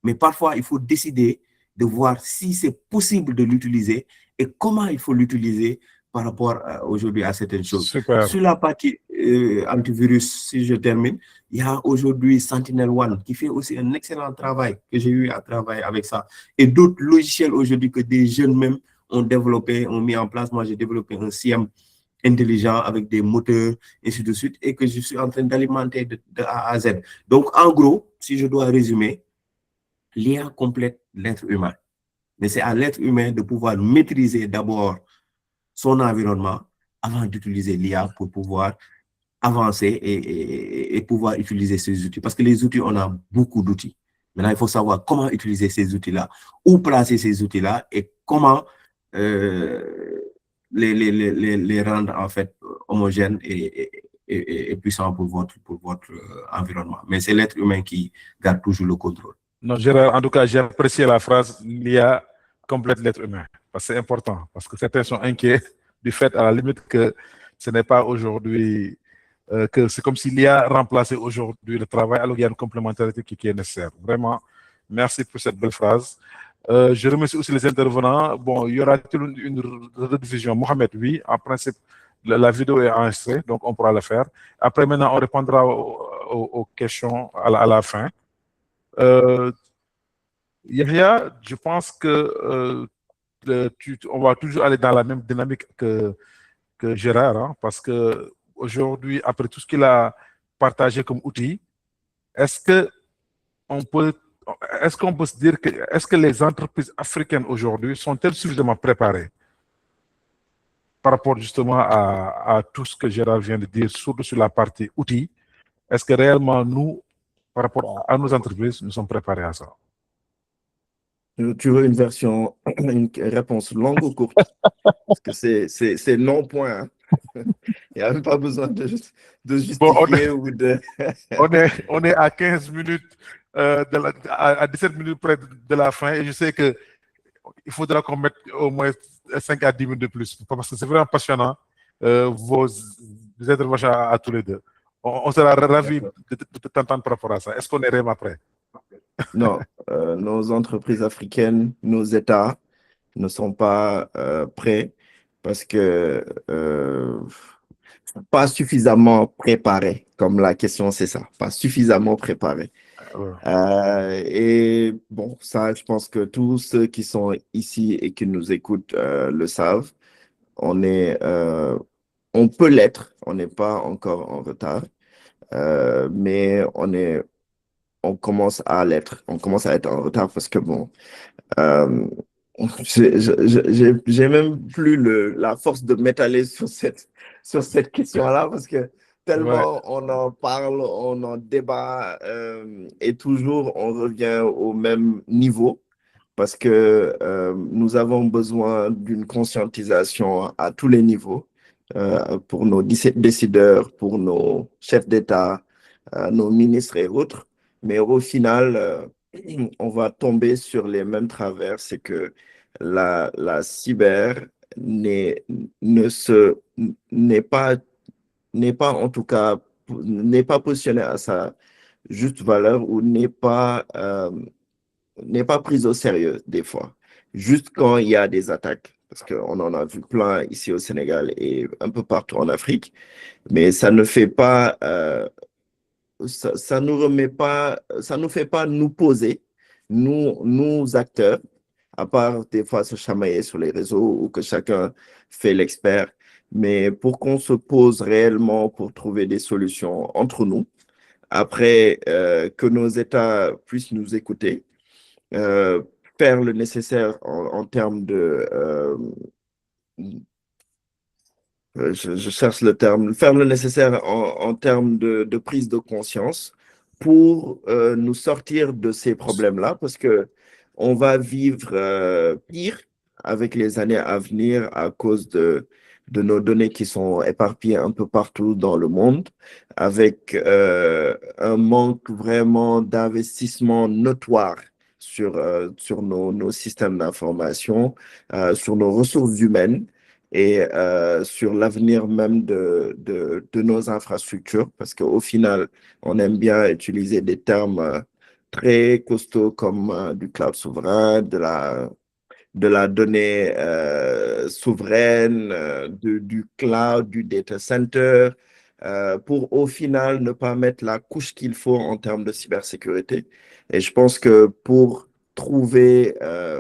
Mais parfois, il faut décider de voir si c'est possible de l'utiliser et comment il faut l'utiliser par rapport aujourd'hui à certaines choses. Super. Sur la partie antivirus, si je termine, il y a aujourd'hui Sentinel-One qui fait aussi un excellent travail, que j'ai eu à travailler avec ça. Et d'autres logiciels aujourd'hui que des jeunes même ont développé, ont mis en place. Moi, j'ai développé un CIEM intelligent avec des moteurs, et ainsi de suite, et que je suis en train d'alimenter de A à Z. Donc, en gros, si je dois résumer, l'IA complète l'être humain. Mais c'est à l'être humain de pouvoir maîtriser d'abord son environnement avant d'utiliser l'IA pour pouvoir avancer et pouvoir utiliser ces outils. Parce que les outils, on a beaucoup d'outils. Maintenant, il faut savoir comment utiliser ces outils-là, où placer ces outils-là et comment les rendre en fait homogènes et puissants pour votre environnement. Mais c'est l'être humain qui garde toujours le contrôle. Non, Gérard, en tout cas, j'ai apprécié la phrase « l'IA complète l'être humain ». Parce que c'est important, parce que certains sont inquiets du fait, à la limite, que ce n'est pas aujourd'hui, que c'est comme si l'IA remplaçait aujourd'hui le travail, alors qu'il y a une complémentarité qui est nécessaire. Vraiment, merci pour cette belle phrase. Je remercie aussi les intervenants. Bon, il y aura une rediffusion. Mohamed, oui, en principe, la vidéo est enregistrée, donc on pourra le faire. Après, maintenant, on répondra aux questions à la fin. Yahya, je pense que on va toujours aller dans la même dynamique que Gérard, hein, parce que aujourd'hui, après tout ce qu'il a partagé comme outil, est-ce qu'on peut se dire que est-ce que les entreprises africaines aujourd'hui sont-elles suffisamment préparées par rapport justement à tout ce que Gérard vient de dire, surtout sur la partie outils? Est-ce que réellement nous, par rapport à nos entreprises, nous sommes préparés à ça? Tu veux une réponse longue ou courte? Parce que c'est non point. Hein. Il n'y a même pas besoin de justifier bon, ou de... on est à 15 minutes, à 17 minutes près de la fin, et je sais qu'il faudra qu'on mette au moins 5 à 10 minutes de plus, parce que c'est vraiment passionnant, vos interventions à tous les deux. On sera ravis de t'entendre par rapport à ça. Est-ce qu'on est réellement prêt? Non, nos entreprises africaines, nos États ne sont pas prêts parce que pas suffisamment préparés, comme la question c'est ça, pas suffisamment préparés. Et bon, ça, je pense que tous ceux qui sont ici et qui nous écoutent le savent. On peut l'être, on n'est pas encore en retard, mais on commence à l'être, on commence à être en retard parce que bon, J'ai même plus la force de m'étaler sur cette question-là parce que Ouais, tellement on en parle, on en débat et toujours on revient au même niveau parce que nous avons besoin d'une conscientisation à tous les niveaux pour nos décideurs, pour nos chefs d'État, nos ministres et autres. Mais au final, on va tomber sur les mêmes travers, c'est que la cyber ne se, n'est pas en tout cas, n'est pas positionnée à sa juste valeur ou n'est pas prise au sérieux des fois. Juste quand il y a des attaques, parce qu'on en a vu plein ici au Sénégal et un peu partout en Afrique, mais ça ne fait pas, ça nous remet pas, ça nous fait pas nous poser, nous acteurs, à part des fois se chamailler sur les réseaux ou que chacun fait l'expert, mais pour qu'on se pose réellement pour trouver des solutions entre nous, après que nos États puissent nous écouter, euh, faire le nécessaire en termes de, je cherche le terme, faire le nécessaire en termes de prise de conscience pour nous sortir de ces problèmes-là, parce que on va vivre pire avec les années à venir à cause de nos données qui sont éparpillées un peu partout dans le monde, avec un manque vraiment d'investissement notoire sur nos systèmes d'information, sur nos ressources humaines et sur l'avenir même de nos infrastructures, parce qu'au final, on aime bien utiliser des termes très costauds comme du cloud souverain, de la donnée souveraine, du cloud, du data center, pour au final ne pas mettre la couche qu'il faut en termes de cybersécurité. Et je pense que pour trouver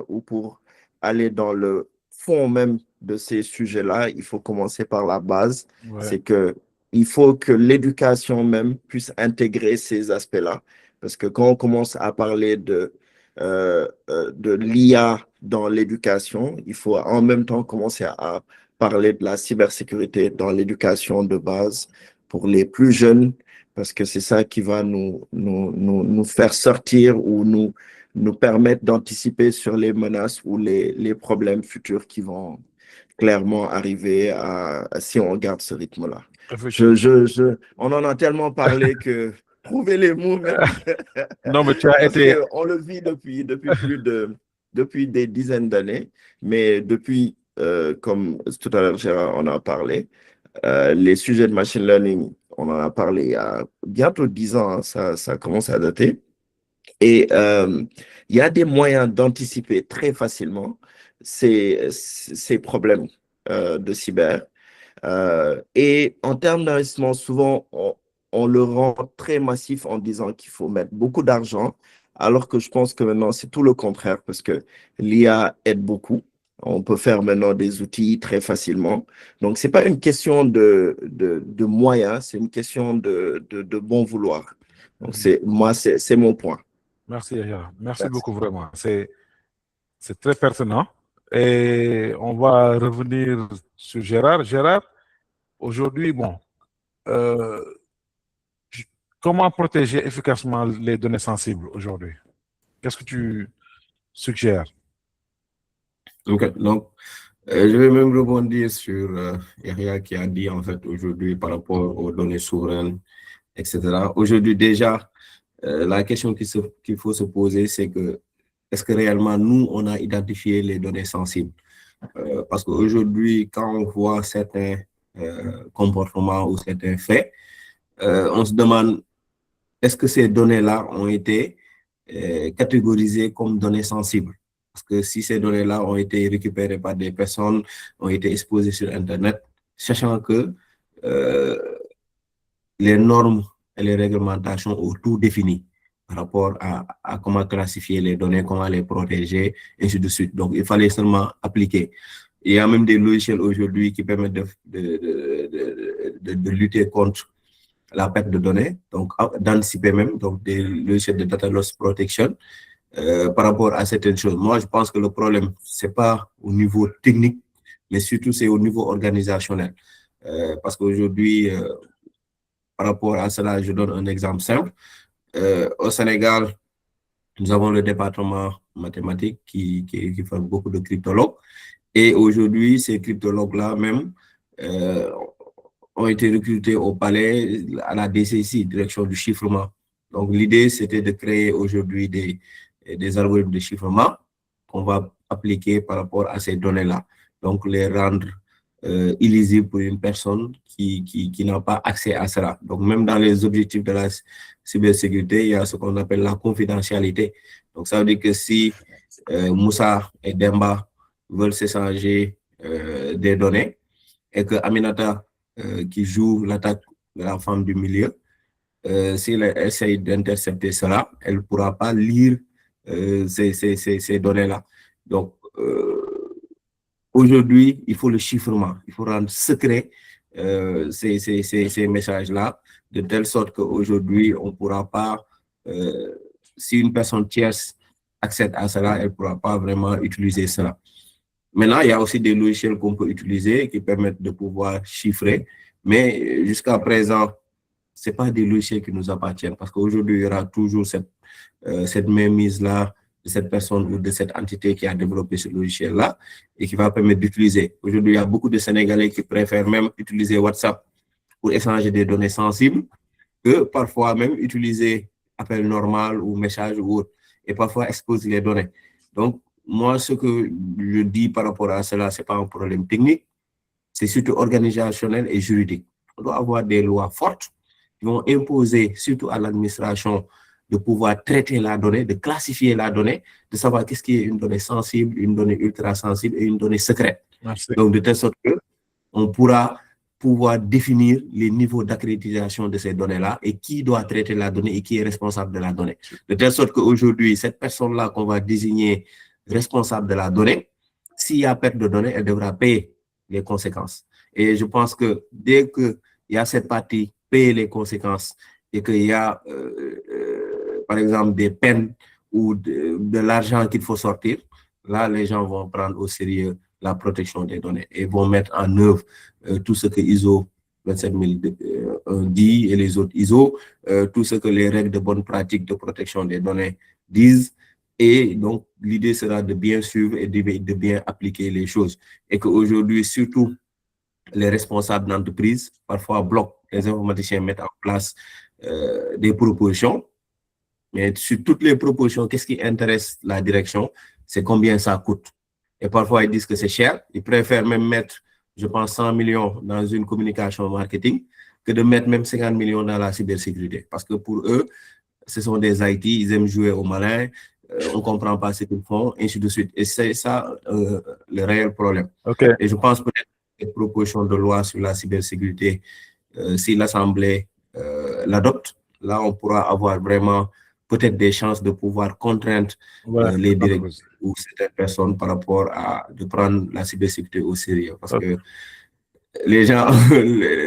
ou pour aller dans le fond même de ces sujets-là, il faut commencer par la base. ouais, C'est que il faut que l'éducation même puisse intégrer ces aspects-là. Parce que quand on commence à parler de l'IA dans l'éducation, il faut en même temps commencer à parler de la cybersécurité dans l'éducation de base pour les plus jeunes, parce que c'est ça qui va nous faire sortir ou nous permettre d'anticiper sur les menaces ou les problèmes futurs qui vont clairement arriver si on garde ce rythme-là. effectivement. On en a tellement parlé que trouver les mots même. Non, mais tu as Parce été, qu'on le vit depuis des dizaines d'années, mais depuis, comme tout à l'heure Gérard en a parlé, les sujets de machine learning, on en a parlé il y a bientôt 10 ans, hein, ça commence à dater. Et il y a des moyens d'anticiper très facilement ces problèmes de cyber. Et en termes d'investissement, souvent, on le rend très massif en disant qu'il faut mettre beaucoup d'argent, alors que je pense que maintenant, c'est tout le contraire, parce que l'IA aide beaucoup. On peut faire maintenant des outils très facilement. Donc, ce n'est pas une question de moyens, c'est une question de bon vouloir. Donc, c'est mon point. merci, Yaya. Merci Merci. beaucoup, vraiment. C'est très pertinent. Et on va revenir sur Gérard. Gérard, aujourd'hui, bon, euh, comment protéger efficacement les données sensibles aujourd'hui? Qu'est-ce que tu suggères? Ok, donc, je vais même rebondir sur Yahya qui a dit en fait aujourd'hui par rapport aux données souveraines, etc. Aujourd'hui déjà, la question qu'il faut se poser, c'est que est-ce que réellement nous, on a identifié les données sensibles? Parce qu'aujourd'hui, quand on voit certains comportements ou certains faits, on se demande est-ce que ces données-là ont été catégorisées comme données sensibles? Parce que si ces données-là ont été récupérées par des personnes, ont été exposées sur Internet, sachant que les normes et les réglementations ont tout défini par rapport à comment classifier les données, comment les protéger, et ainsi de suite. Donc, il fallait seulement appliquer. Il y a même des logiciels aujourd'hui qui permettent de lutter contre la perte de données, donc d'anticiper même, donc des logiciels de data loss protection. par rapport à certaines choses. Moi, je pense que le problème, c'est pas au niveau technique, mais surtout c'est au niveau organisationnel. Parce qu'aujourd'hui, par rapport à cela, je donne un exemple simple. Au Sénégal, nous avons le département mathématique qui fait beaucoup de cryptologues. Et aujourd'hui, ces cryptologues-là même ont été recrutés au palais, à la DCC, direction du chiffrement. Donc, l'idée, c'était de créer aujourd'hui des algorithmes de chiffrement qu'on va appliquer par rapport à ces données-là. Donc, les rendre illisibles pour une personne qui n'a pas accès à cela. Donc, même dans les objectifs de la cybersécurité, il y a ce qu'on appelle la confidentialité. Donc, ça veut dire que si Moussa et Demba veulent s'échanger des données et que Aminata, qui joue l'attaque de la femme du milieu, si elle essaye d'intercepter cela, elle ne pourra pas lire ces données-là. Donc, aujourd'hui, il faut le chiffrement, il faut rendre secret ces messages-là, de telle sorte qu'aujourd'hui, on ne pourra pas, si une personne tierce accède à cela, elle ne pourra pas vraiment utiliser cela. Maintenant, il y a aussi des logiciels qu'on peut utiliser qui permettent de pouvoir chiffrer, mais jusqu'à présent, ce n'est pas des logiciels qui nous appartiennent parce qu'aujourd'hui, il y aura toujours cette mainmise-là de cette personne ou de cette entité qui a développé ce logiciel-là et qui va permettre d'utiliser. Aujourd'hui, il y a beaucoup de Sénégalais qui préfèrent même utiliser WhatsApp pour échanger des données sensibles que parfois même utiliser appel normal ou message ou autre et parfois exposer les données. Donc, moi, ce que je dis par rapport à cela, ce n'est pas un problème technique, c'est surtout organisationnel et juridique. On doit avoir des lois fortes qui vont imposer, surtout à l'administration, de pouvoir traiter la donnée, de classifier la donnée, de savoir qu'est-ce qui est une donnée sensible, une donnée ultra sensible et une donnée secrète. Merci. Donc, de telle sorte qu'on pourra pouvoir définir les niveaux d'accréditation de ces données-là et qui doit traiter la donnée et qui est responsable de la donnée. De telle sorte qu'aujourd'hui, cette personne-là qu'on va désigner responsable de la donnée, s'il y a perte de données, elle devra payer les conséquences. Et je pense que dès qu'il y a cette partie payer les conséquences et qu'il y a, par exemple, des peines ou de l'argent qu'il faut sortir, là, les gens vont prendre au sérieux la protection des données et vont mettre en œuvre tout ce que ISO 27001 dit et les autres ISO, tout ce que les règles de bonne pratique de protection des données disent. Et donc, l'idée sera de bien suivre et de bien appliquer les choses. Et qu'aujourd'hui, surtout, les responsables d'entreprise, parfois bloquent, les informaticiens mettent en place des propositions. Mais sur toutes les propositions, qu'est-ce qui intéresse la direction? C'est combien ça coûte. Et parfois, ils disent que c'est cher. Ils préfèrent même mettre, je pense, 100 millions dans une communication marketing que de mettre même 50 millions dans la cybersécurité. Parce que pour eux, ce sont des IT, ils aiment jouer au malin, on ne comprend pas ce qu'ils font, et ainsi de suite. Et c'est ça le réel problème. Okay. Et je pense peut-être que cette proposition de loi sur la cybersécurité, si l'Assemblée l'adopte, là, on pourra avoir vraiment peut-être des chances de pouvoir contraindre les directeurs ou certaines personnes par rapport à de prendre la cybersécurité au sérieux. Parce que les gens,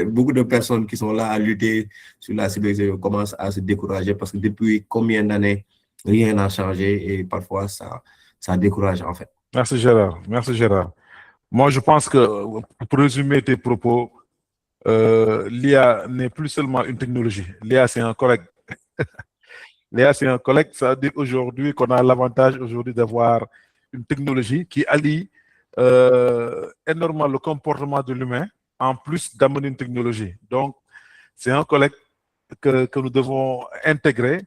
beaucoup de personnes qui sont là à lutter sur la cybersécurité commencent à se décourager parce que depuis combien d'années, rien n'a changé et parfois ça décourage en fait. Merci Gérard. Merci Gérard. Moi, je pense que pour résumer tes propos, l'IA n'est plus seulement une technologie. L'IA, c'est un collègue. L'IA, c'est un collègue. Ça veut dire aujourd'hui qu'on a l'avantage aujourd'hui d'avoir une technologie qui allie énormément le comportement de l'humain en plus d'amener une technologie. Donc, c'est un collègue que nous devons intégrer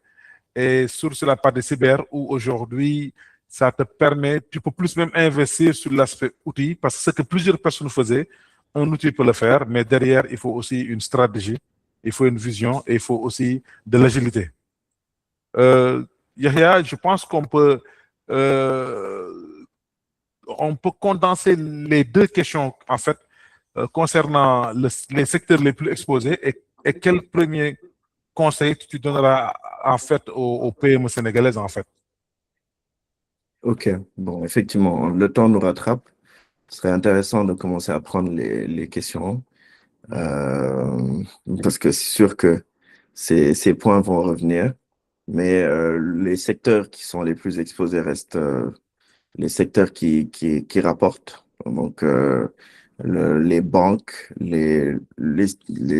et sur la part des cyber où aujourd'hui, ça te permet, tu peux plus même investir sur l'aspect outil parce que ce que plusieurs personnes faisaient, un outil peut le faire, mais derrière, il faut aussi une stratégie, il faut une vision et il faut aussi de l'agilité. Yahya, je pense qu'on peut condenser les deux questions en fait concernant les secteurs les plus exposés et quel premier conseil tu donneras en fait aux PME sénégalaises en fait. Ok, bon, effectivement, le temps nous rattrape. Ce serait intéressant de commencer à prendre les questions parce que c'est sûr que ces points vont revenir. mais les secteurs qui sont les plus exposés restent les secteurs qui rapportent. Donc, les banques, les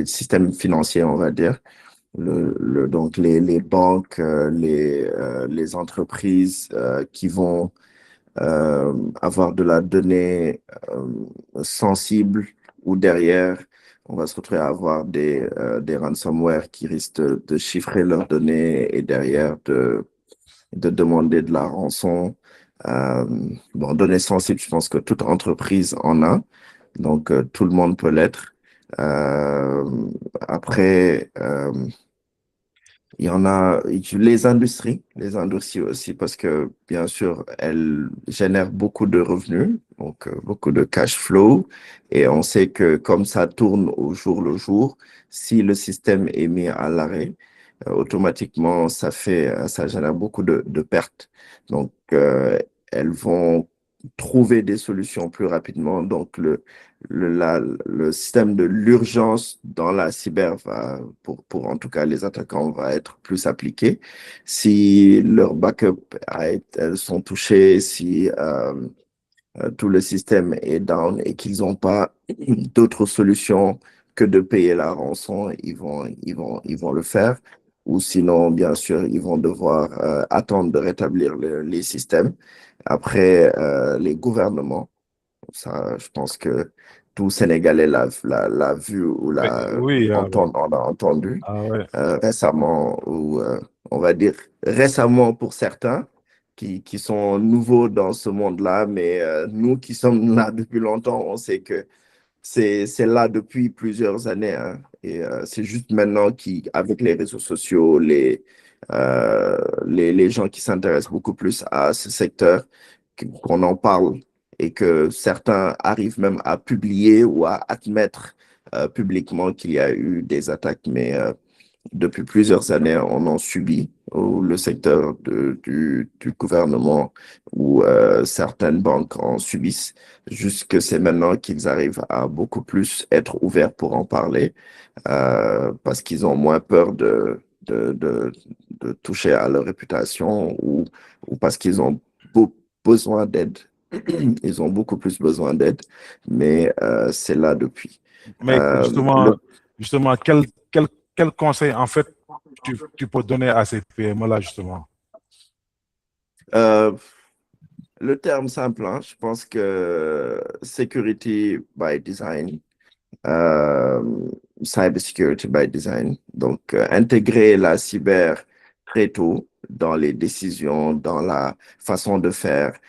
systèmes financiers, on va dire. Donc, les banques, les entreprises qui vont avoir de la donnée sensible ou derrière, on va se retrouver à avoir des ransomware qui risquent de chiffrer leurs données et derrière de demander de la rançon. Bon, données sensibles, je pense que toute entreprise en a, donc tout le monde peut l'être. Après, il y en a les industries aussi, parce que bien sûr, elles génèrent beaucoup de revenus, donc beaucoup de cash flow. Et on sait que comme ça tourne au jour le jour, si le système est mis à l'arrêt, automatiquement, ça génère beaucoup de pertes. Donc, elles vont trouver des solutions plus rapidement. Donc, le système de l'urgence dans la cyber pour en tout cas les attaquants, va être plus appliqué. Si leurs backups elles sont touchés, si tout le système est down et qu'ils n'ont pas d'autres solutions que de payer la rançon, ils vont le faire. Ou sinon, bien sûr, ils vont devoir attendre de rétablir les systèmes. Après, les gouvernements, ça, je pense que tout Sénégalais l'a vu ou Oui, on a entendu ah ouais. récemment, ou on va dire récemment pour certains qui sont nouveaux dans ce monde-là, mais nous qui sommes là depuis longtemps, on sait que c'est là depuis plusieurs années, hein. Et c'est juste maintenant avec les réseaux sociaux, les gens qui s'intéressent beaucoup plus à ce secteur, qu'on en parle et que certains arrivent même à publier ou à admettre publiquement qu'il y a eu des attaques. Mais depuis plusieurs années, on en subit, ou le secteur du gouvernement ou certaines banques en subissent, jusque c'est maintenant qu'ils arrivent à beaucoup plus être ouverts pour en parler, parce qu'ils ont moins peur de toucher à leur réputation, ou parce qu'ils ont besoin d'aide. Ils ont beaucoup plus besoin d'aide, mais c'est là depuis. Mais justement, quel conseil, en fait, tu peux donner à ces PME-là, justement? Le terme simple, hein, je pense que security by design, cyber security by design. Donc, intégrer la cyber très tôt dans les décisions, dans la façon de faire,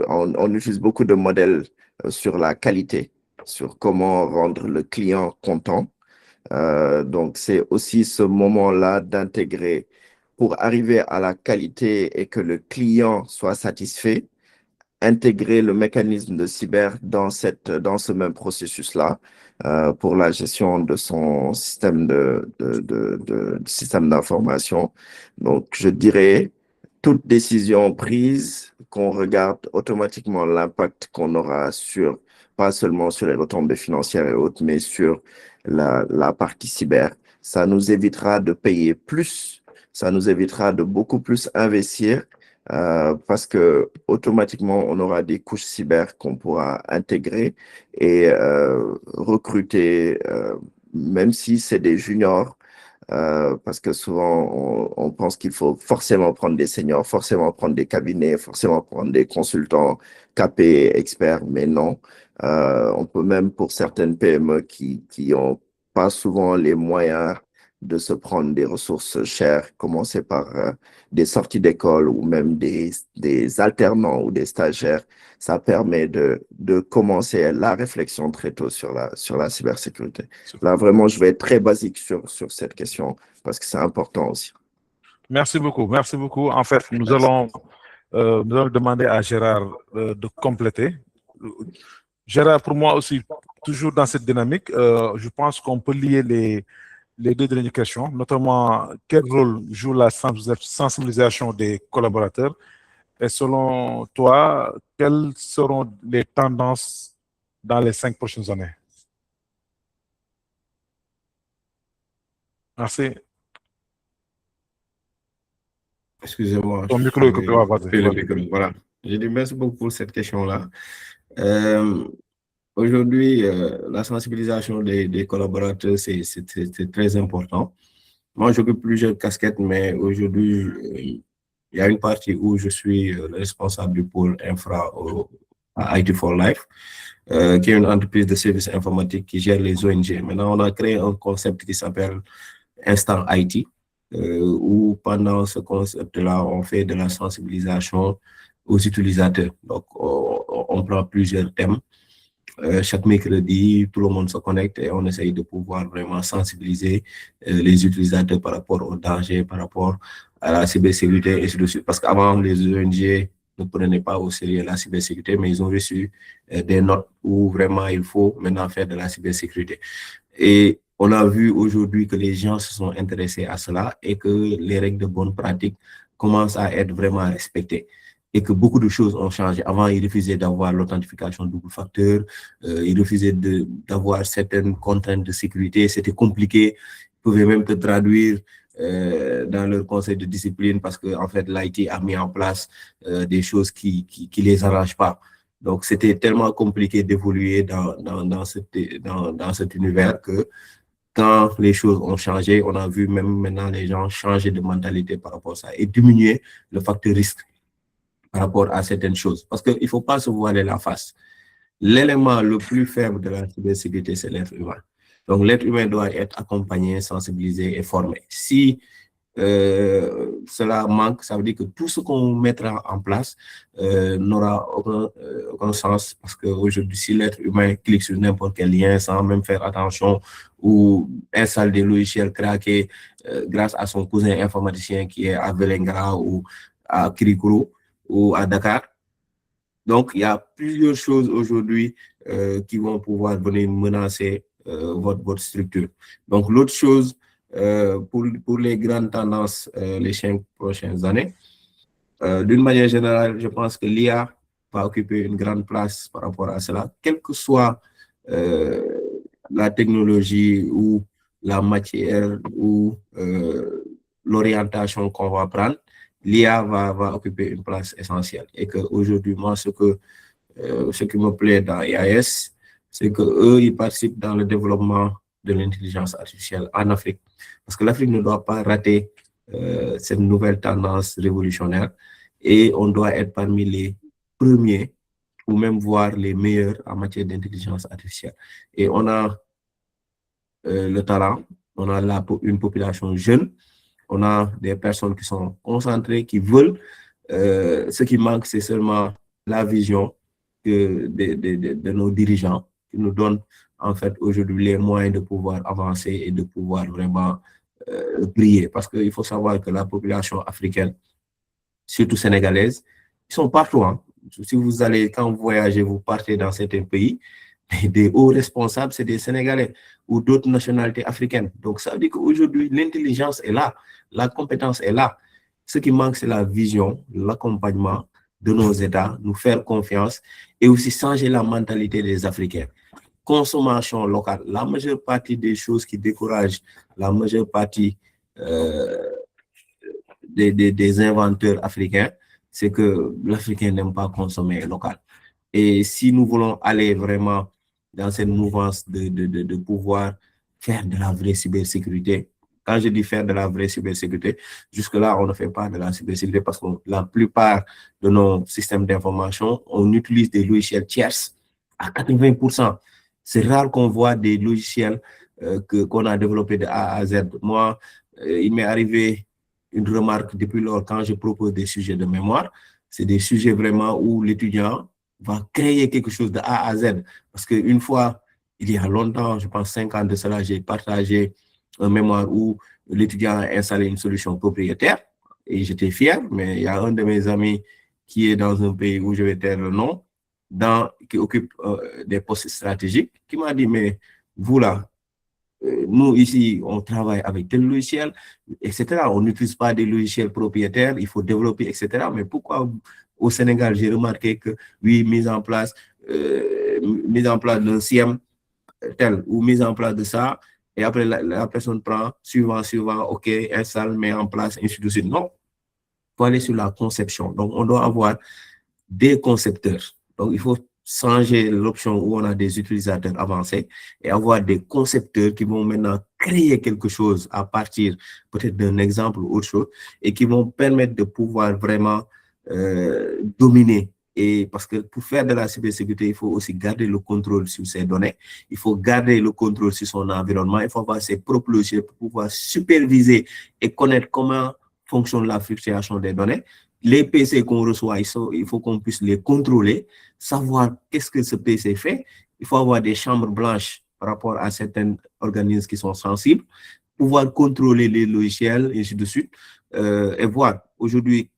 on utilise beaucoup de modèles sur la qualité, sur comment rendre le client content. Donc, c'est aussi ce moment-là d'intégrer pour arriver à la qualité et que le client soit satisfait, intégrer le mécanisme de cyber dans ce même processus-là pour la gestion de son système système d'information. Donc, je dirais, toute décision prise, qu'on regarde automatiquement l'impact qu'on aura pas seulement sur les retombées financières et autres, mais sur la partie cyber. Ça nous évitera de payer plus, ça nous évitera de beaucoup plus investir, parce que automatiquement, on aura des couches cyber qu'on pourra intégrer et recruter, même si c'est des juniors, parce que souvent, on pense qu'il faut forcément prendre des seniors, forcément prendre des cabinets, forcément prendre des consultants capés, experts, mais non. On peut même, pour certaines PME qui n'ont pas souvent les moyens de se prendre des ressources chères, commencer par des sorties d'école ou même des alternants ou des stagiaires. Ça permet de commencer la réflexion très tôt sur la cybersécurité. Là, vraiment, je vais être très basique sur cette question parce que c'est important aussi. Merci beaucoup, merci beaucoup. En fait, nous allons demander à Gérard de compléter. Gérard, pour moi aussi, toujours dans cette dynamique, je pense qu'on peut lier les deux dernières questions, notamment quel rôle joue la sensibilisation des collaborateurs et selon toi, quelles seront les tendances dans les 5 prochaines années? Merci. Excusez-moi. Ton micro est coupé, vas-y. Couper le micro, voilà. Je dis merci beaucoup pour cette question-là. Aujourd'hui, la sensibilisation des collaborateurs, c'est très important. Moi, j'occupe plusieurs casquettes, mais aujourd'hui, il y a une partie où je suis le responsable du pôle infra à IT for Life, qui est une entreprise de services informatiques qui gère les ONG. Maintenant, on a créé un concept qui s'appelle Instant IT, où pendant ce concept-là, on fait de la sensibilisation aux utilisateurs. Donc, on prend plusieurs thèmes. Chaque mercredi, tout le monde se connecte et on essaye de pouvoir vraiment sensibiliser les utilisateurs par rapport aux dangers, par rapport à la cybersécurité et ainsi de suite. Parce qu'avant, les ONG ne prenaient pas au sérieux la cybersécurité, mais ils ont reçu des notes où vraiment il faut maintenant faire de la cybersécurité. Et on a vu aujourd'hui que les gens se sont intéressés à cela et que les règles de bonne pratique commencent à être vraiment respectées. Et que beaucoup de choses ont changé. Avant, ils refusaient d'avoir l'authentification double facteur, ils refusaient d'avoir certaines contraintes de sécurité, c'était compliqué, ils pouvaient même te traduire dans leur conseil de discipline parce que en fait, l'IT a mis en place des choses qui les arrangent pas. Donc, c'était tellement compliqué d'évoluer dans cet univers que quand les choses ont changé, on a vu même maintenant les gens changer de mentalité par rapport à ça et diminuer le facteur risque par rapport à certaines choses. Parce qu'il ne faut pas se voiler la face. L'élément le plus faible de la cybersécurité, c'est l'être humain. Donc, l'être humain doit être accompagné, sensibilisé et formé. Si cela manque, ça veut dire que tout ce qu'on mettra en place n'aura aucun sens. Parce qu'aujourd'hui, si l'être humain clique sur n'importe quel lien sans même faire attention ou installe des logiciels craqués grâce à son cousin informaticien qui est à Velenga ou à Kirikuru, ou à Dakar. Donc, il y a plusieurs choses aujourd'hui qui vont pouvoir venir menacer votre structure. Donc, l'autre chose, pour les grandes tendances les 5 prochaines années, d'une manière générale, je pense que l'IA va occuper une grande place par rapport à cela, quelle que soit la technologie ou la matière ou l'orientation qu'on va prendre. L'IA va occuper une place essentielle et qu'aujourd'hui, moi, ce qui me plaît dans IAS, c'est qu'eux, ils participent dans le développement de l'intelligence artificielle en Afrique. Parce que l'Afrique ne doit pas rater cette nouvelle tendance révolutionnaire et on doit être parmi les premiers ou même voir les meilleurs en matière d'intelligence artificielle. Et on a le talent, on a une population jeune, on a des personnes qui sont concentrées, qui veulent. Ce qui manque, c'est seulement la vision de nos dirigeants qui nous donnent en fait aujourd'hui les moyens de pouvoir avancer et de pouvoir vraiment briller. Parce qu'il faut savoir que la population africaine, surtout sénégalaise, ils sont partout. Hein. Si vous allez, quand vous voyagez, vous partez dans certains pays, des hauts responsables, c'est des Sénégalais ou d'autres nationalités africaines. Donc, ça veut dire qu'aujourd'hui, l'intelligence est là, la compétence est là. Ce qui manque, c'est la vision, l'accompagnement de nos États, nous faire confiance et aussi changer la mentalité des Africains. Consommation locale, la majeure partie des choses qui découragent la majeure partie des inventeurs africains, c'est que l'Africain n'aime pas consommer local. Et si nous voulons aller vraiment dans cette mouvance de pouvoir faire de la vraie cybersécurité, quand je dis faire de la vraie cybersécurité, jusque-là, on ne fait pas de la cybersécurité parce que la plupart de nos systèmes d'information, on utilise des logiciels tierces à 80%. C'est rare qu'on voit des logiciels qu'on a développés de A à Z. Moi, il m'est arrivé une remarque depuis lors quand je propose des sujets de mémoire. C'est des sujets vraiment où l'étudiant va créer quelque chose de A à Z. Parce qu'une fois, il y a longtemps, je pense 5 ans de cela, j'ai partagé un mémoire où l'étudiant a installé une solution propriétaire et j'étais fier, mais il y a un de mes amis qui est dans un pays où je vais taire le nom, qui occupe des postes stratégiques, qui m'a dit, mais vous là, nous ici, on travaille avec tel logiciel, etc. On n'utilise pas des logiciels propriétaires, il faut développer, etc. Mais pourquoi au Sénégal, j'ai remarqué que, oui, mise en place d'un CIEM tel ou mise en place de ça, et après la personne prend suivant, ok, installe, met en place, ainsi de suite. Non. faut aller sur la conception. Donc, on doit avoir des concepteurs. Donc, il faut changer l'option où on a des utilisateurs avancés et avoir des concepteurs qui vont maintenant créer quelque chose à partir peut-être d'un exemple ou autre chose et qui vont permettre de pouvoir vraiment dominer. Et parce que pour faire de la cybersécurité, il faut aussi garder le contrôle sur ses données, il faut garder le contrôle sur son environnement, il faut avoir ses propres logiciels pour pouvoir superviser et connaître comment fonctionne la fluctuation des données. Les PC qu'on reçoit, il faut qu'on puisse les contrôler, savoir qu'est-ce que ce PC fait. Il faut avoir des chambres blanches par rapport à certains organismes qui sont sensibles, pouvoir contrôler les logiciels, et ainsi de suite, et voir. Aujourd'hui,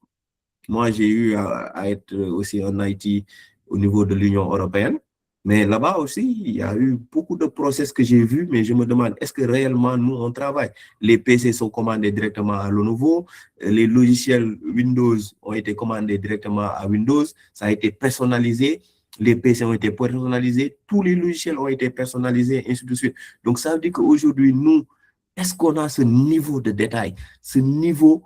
moi, j'ai eu à être aussi en IT au niveau de l'Union européenne, mais là-bas aussi, il y a eu beaucoup de process que j'ai vus, mais je me demande, est-ce que réellement, nous, on travaille? Les PC sont commandés directement à Lenovo, les logiciels Windows ont été commandés directement à Windows, ça a été personnalisé, les PC ont été personnalisés, tous les logiciels ont été personnalisés, ainsi de suite. Donc, ça veut dire qu'aujourd'hui, nous, est-ce qu'on a ce niveau de détail, ce niveau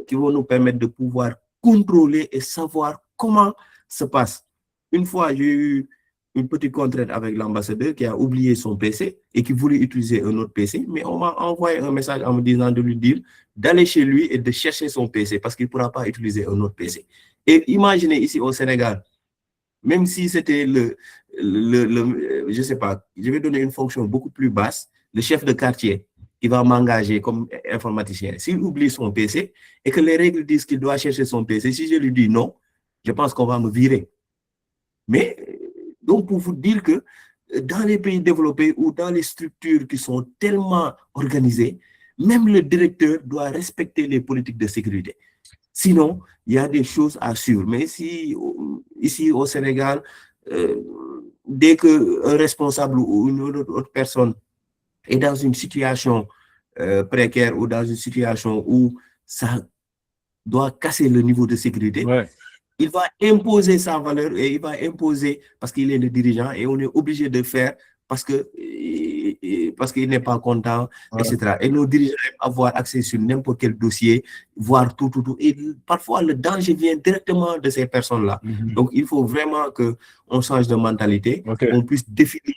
qui vont nous permettre de pouvoir contrôler et savoir comment se passe. Une fois, j'ai eu une petite contrainte avec l'ambassadeur qui a oublié son PC et qui voulait utiliser un autre PC, mais on m'a envoyé un message en me disant de lui dire d'aller chez lui et de chercher son PC parce qu'il ne pourra pas utiliser un autre PC. Et imaginez ici au Sénégal, même si c'était je ne sais pas, je vais donner une fonction beaucoup plus basse, le chef de quartier, il va m'engager comme informaticien. S'il oublie son PC et que les règles disent qu'il doit chercher son PC, si je lui dis non, je pense qu'on va me virer. Mais, donc, pour vous dire que dans les pays développés ou dans les structures qui sont tellement organisées, même le directeur doit respecter les politiques de sécurité. Sinon, il y a des choses à suivre. Mais si, ici au Sénégal, dès qu'un responsable ou une autre personne est dans une situation précaire ou dans une situation où ça doit casser le niveau de sécurité, il va imposer sa valeur et il va imposer parce qu'il est le dirigeant et on est obligé de faire parce qu'il n'est pas content, etc. Et nos dirigeants aiment avoir accès sur n'importe quel dossier, voir tout. Et parfois, le danger vient directement de ces personnes-là. Donc, il faut vraiment qu'on change de mentalité, qu'on puisse définir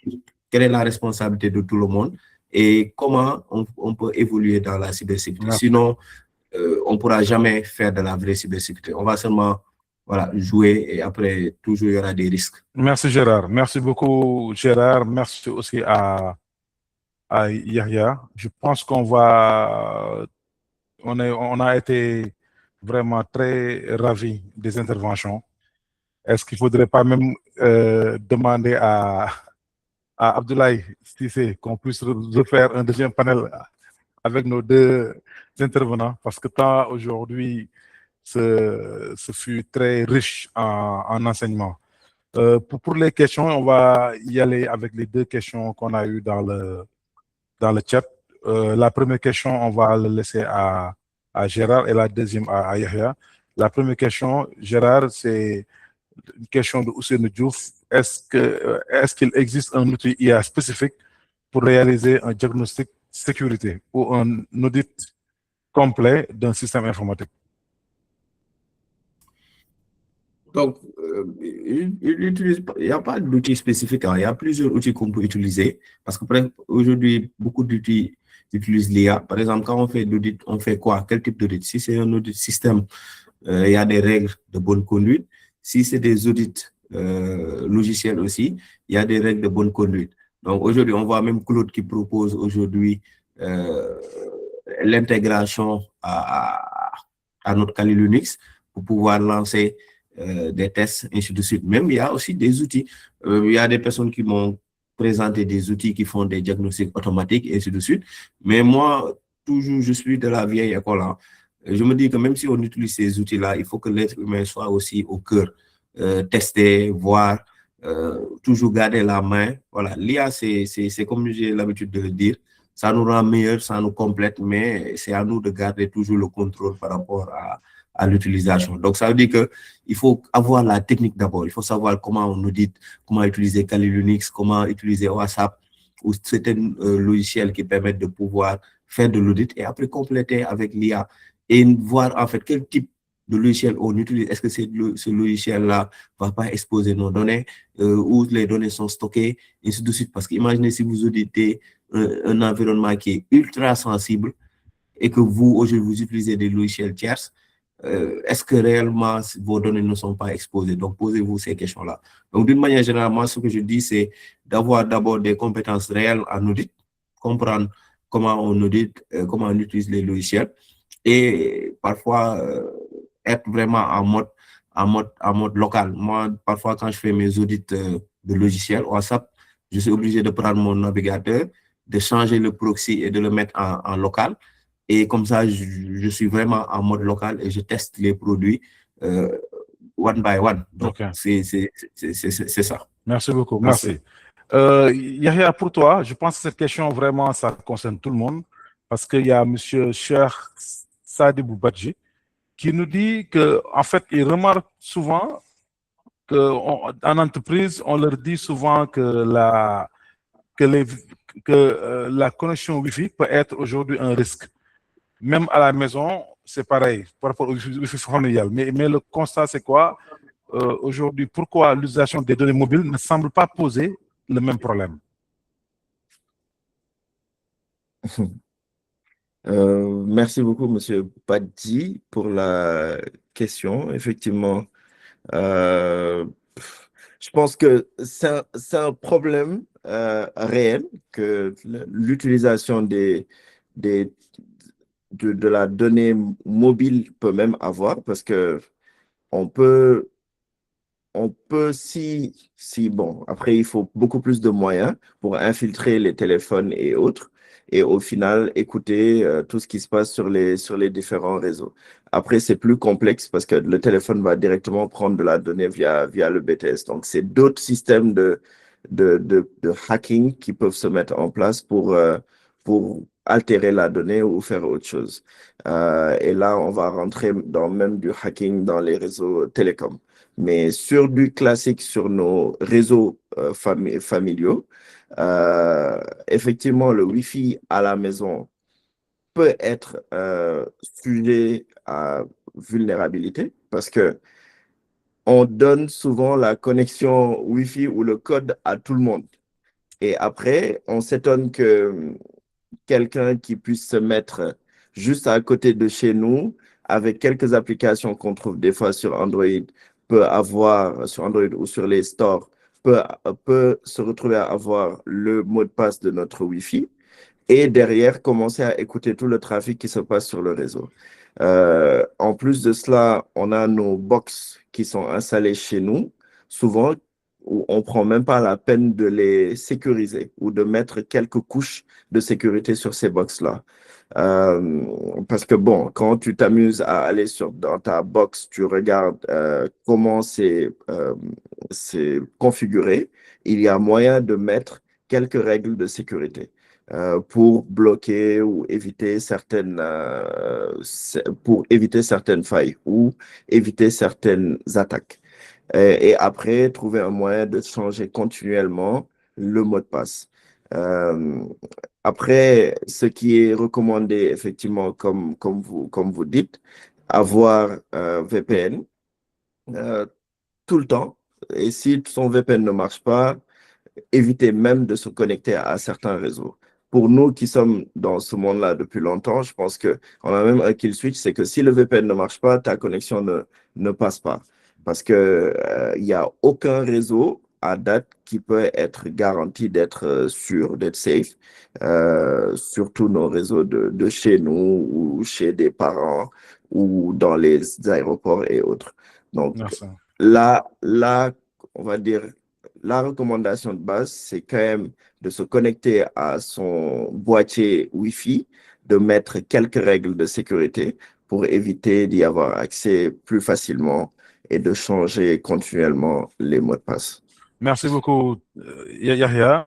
quelle est la responsabilité de tout le monde et comment on peut évoluer dans la cybersécurité. Sinon, on ne pourra jamais faire de la vraie cybersécurité. On va seulement jouer et après, toujours, il y aura des risques. Merci Gérard. Merci beaucoup Gérard. Merci aussi à Yahya. Je pense on a été vraiment très ravis des interventions. Est-ce qu'il ne faudrait pas même demander à Abdoulaye Cissé qu'on puisse refaire un deuxième panel avec nos deux intervenants parce que tant aujourd'hui, ce fut très riche en enseignement. Pour les questions, on va y aller avec les deux questions qu'on a eues dans le chat. La première question, on va la laisser à Gérard et la deuxième à Yahya. La première question, Gérard, c'est une question de Ousseynou Diouf. Est-ce qu'il existe un outil IA spécifique pour réaliser un diagnostic sécurité ou un audit complet d'un système informatique? Donc, il n'y a pas d'outil spécifique, il y a plusieurs outils qu'on peut utiliser parce que aujourd'hui, beaucoup d'outils utilisent l'IA. Par exemple, quand on fait l'audit, on fait quoi? Quel type d'audit? Si c'est un audit système, il y a des règles de bonne conduite. Si c'est des audits logiciels aussi, il y a des règles de bonne conduite. Donc, aujourd'hui, on voit même Claude qui propose aujourd'hui l'intégration à notre Kali Linux pour pouvoir lancer des tests, ainsi de suite. Même, il y a aussi des outils. Il y a des personnes qui m'ont présenté des outils qui font des diagnostics automatiques, ainsi de suite. Mais moi, toujours, je suis de la vieille école. Hein. Je me dis que même si on utilise ces outils-là, il faut que l'être humain soit aussi au cœur. Tester, voir, toujours garder la main. Voilà, l'IA, c'est comme j'ai l'habitude de le dire, ça nous rend meilleurs, ça nous complète, mais c'est à nous de garder toujours le contrôle par rapport à l'utilisation. Donc, ça veut dire qu'il faut avoir la technique d'abord. Il faut savoir comment on audite, comment utiliser Kali Linux, comment utiliser WhatsApp ou certains logiciels qui permettent de pouvoir faire de l'audit et après compléter avec l'IA. et voir en fait quel type de logiciel on utilise. Est-ce que ce logiciel-là ne va pas exposer nos données, où les données sont stockées, et ainsi de suite. Parce qu'imaginez si vous auditez un environnement qui est ultra sensible et que vous, aujourd'hui, vous utilisez des logiciels tierces, est-ce que réellement vos données ne sont pas exposées? Donc, posez-vous ces questions-là. Donc, d'une manière générale, moi, ce que je dis, c'est d'avoir d'abord des compétences réelles en audit, comprendre comment on audite, comment on utilise les logiciels, et parfois être vraiment en mode local. Moi, parfois, quand je fais mes audits de logiciels WhatsApp, je suis obligé de prendre mon navigateur, de changer le proxy et de le mettre en local. Et comme ça, je suis vraiment en mode local et je teste les produits one by one. Donc, c'est ça. Merci beaucoup. Merci. Yahya, pour toi, je pense que cette question, vraiment, ça concerne tout le monde parce qu'il y a M. Cheikh Sadibou Badji qui nous dit qu'en fait, il remarque souvent qu'en entreprise, on leur dit souvent que la connexion Wi-Fi peut être aujourd'hui un risque. Même à la maison, c'est pareil, par rapport au Wi-Fi familial. Mais le constat, c'est quoi? Aujourd'hui, pourquoi l'utilisation des données mobiles ne semble pas poser le même problème? Merci beaucoup, M. Badji, pour la question. Effectivement, je pense que c'est un problème réel que l'utilisation de la donnée mobile peut même avoir, parce que on peut bon, après, il faut beaucoup plus de moyens pour infiltrer les téléphones et autres, et au final, écouter tout ce qui se passe sur les différents réseaux. Après, c'est plus complexe parce que le téléphone va directement prendre de la donnée via le BTS. Donc, c'est d'autres systèmes de hacking qui peuvent se mettre en place pour altérer la donnée ou faire autre chose. Et là, on va rentrer dans même du hacking dans les réseaux télécoms. Mais sur du classique, sur nos réseaux familiaux, effectivement, le Wi-Fi à la maison peut être sujet à vulnérabilité parce que on donne souvent la connexion Wi-Fi ou le code à tout le monde. Et après, on s'étonne que quelqu'un qui puisse se mettre juste à côté de chez nous avec quelques applications qu'on trouve des fois sur Android, peut avoir, sur Android ou sur les stores, peut se retrouver à avoir le mot de passe de notre Wi-Fi et derrière commencer à écouter tout le trafic qui se passe sur le réseau. En plus de cela, on a nos box qui sont installées chez nous, souvent où on ne prend même pas la peine de les sécuriser ou de mettre quelques couches de sécurité sur ces box-là. Parce que bon, quand tu t'amuses à aller dans ta box, tu regardes comment c'est configuré, il y a moyen de mettre quelques règles de sécurité pour bloquer ou éviter certaines failles ou éviter certaines attaques. Et après, trouver un moyen de changer continuellement le mot de passe. Après, ce qui est recommandé, effectivement, comme vous dites, avoir VPN tout le temps. Et si son VPN ne marche pas, éviter même de se connecter à certains réseaux. Pour nous qui sommes dans ce monde-là depuis longtemps, je pense qu'on a même un kill switch, c'est que si le VPN ne marche pas, ta connexion ne passe pas. Parce qu'il n'y a aucun réseau à date qui peut être garanti d'être sûr, d'être safe, surtout nos réseaux de chez nous ou chez des parents ou dans les aéroports et autres. Donc là, on va dire, la recommandation de base, c'est quand même de se connecter à son boîtier Wi-Fi, de mettre quelques règles de sécurité pour éviter d'y avoir accès plus facilement et de changer continuellement les mots de passe. Merci beaucoup, Yahya.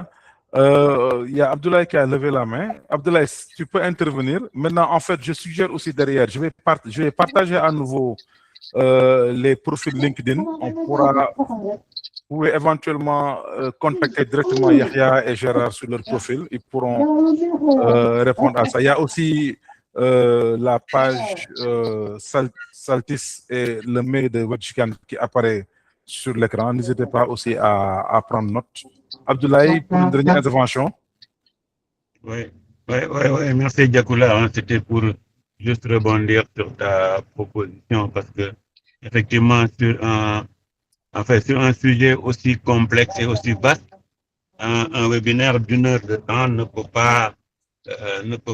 Il y a Abdoulaye qui a levé la main. Abdoulaye, tu peux intervenir. Maintenant, en fait, je suggère aussi derrière, je vais partager à nouveau les profils LinkedIn. Vous pouvez éventuellement contacter directement Yahya et Gérard sur leur profil. Ils pourront répondre à ça. Il y a aussi la page Saltis et le mail de Wedjikan qui apparaît sur l'écran. N'hésitez pas aussi à prendre note. Abdoulaye, pour une dernière intervention. Oui, merci Diakoula, hein. C'était pour juste rebondir sur ta proposition parce que effectivement sur un sujet aussi complexe et aussi vaste, un webinaire d'1 heure de temps ne peut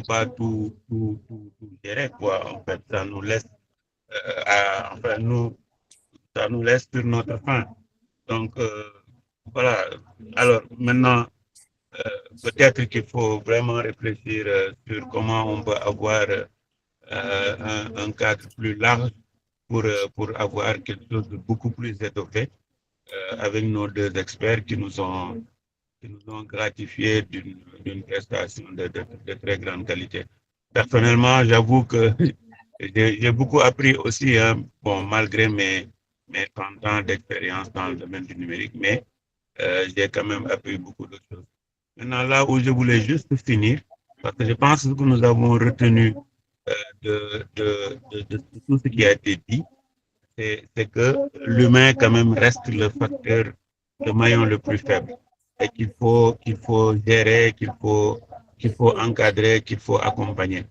pas tout gérer, quoi. En fait, ça nous laisse ça nous laisse sur notre faim. Donc voilà. Alors maintenant, peut-être qu'il faut vraiment réfléchir sur comment on peut avoir un cadre plus large pour avoir quelque chose de beaucoup plus étoffé avec nos 2 experts qui nous ont gratifiés d'une prestation de très grande qualité. Personnellement, j'avoue que j'ai beaucoup appris aussi, hein, bon, malgré mes 30 ans d'expérience dans le domaine du numérique, mais j'ai quand même appris beaucoup de choses. Maintenant, là où je voulais juste finir, parce que je pense que nous avons retenu de tout ce qui a été dit, c'est que l'humain quand même reste le facteur, le maillon le plus faible, et qu'il faut gérer, qu'il faut encadrer, qu'il faut accompagner.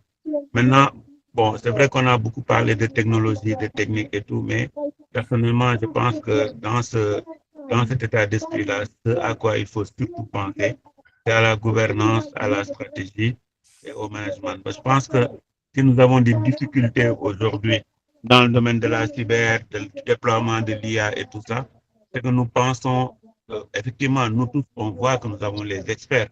Maintenant, bon, c'est vrai qu'on a beaucoup parlé de technologie, de technique et tout, mais personnellement, je pense que dans cet état d'esprit-là, ce à quoi il faut surtout penser, c'est à la gouvernance, à la stratégie et au management. Je pense que si nous avons des difficultés aujourd'hui dans le domaine de la cyber, du déploiement de l'IA et tout ça, c'est que nous pensons, effectivement, nous tous, on voit que nous avons les experts.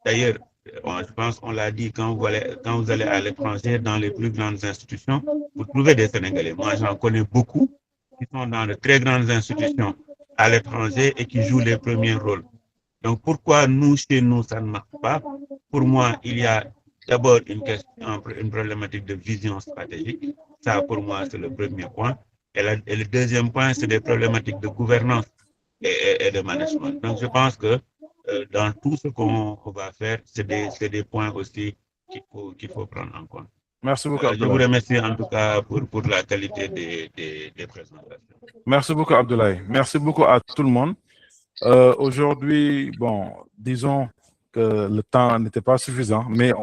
D'ailleurs, je pense qu'on l'a dit, quand vous allez à l'étranger, dans les plus grandes institutions, vous trouvez des Sénégalais. Moi, j'en connais beaucoup qui sont dans de très grandes institutions à l'étranger et qui jouent les premiers rôles. Donc, pourquoi nous, chez nous, ça ne marche pas? Pour moi, il y a d'abord une problématique de vision stratégique. Ça, pour moi, c'est le premier point. Et le deuxième point, c'est des problématiques de gouvernance et de management. Donc, je pense que dans tout ce qu'on va faire, c'est des points aussi qu'il faut prendre en compte. Merci beaucoup, Je vous remercie en tout cas pour la qualité des présentations. Merci beaucoup, Abdoulaye. Merci beaucoup à tout le monde. Aujourd'hui, bon, disons que le temps n'était pas suffisant, mais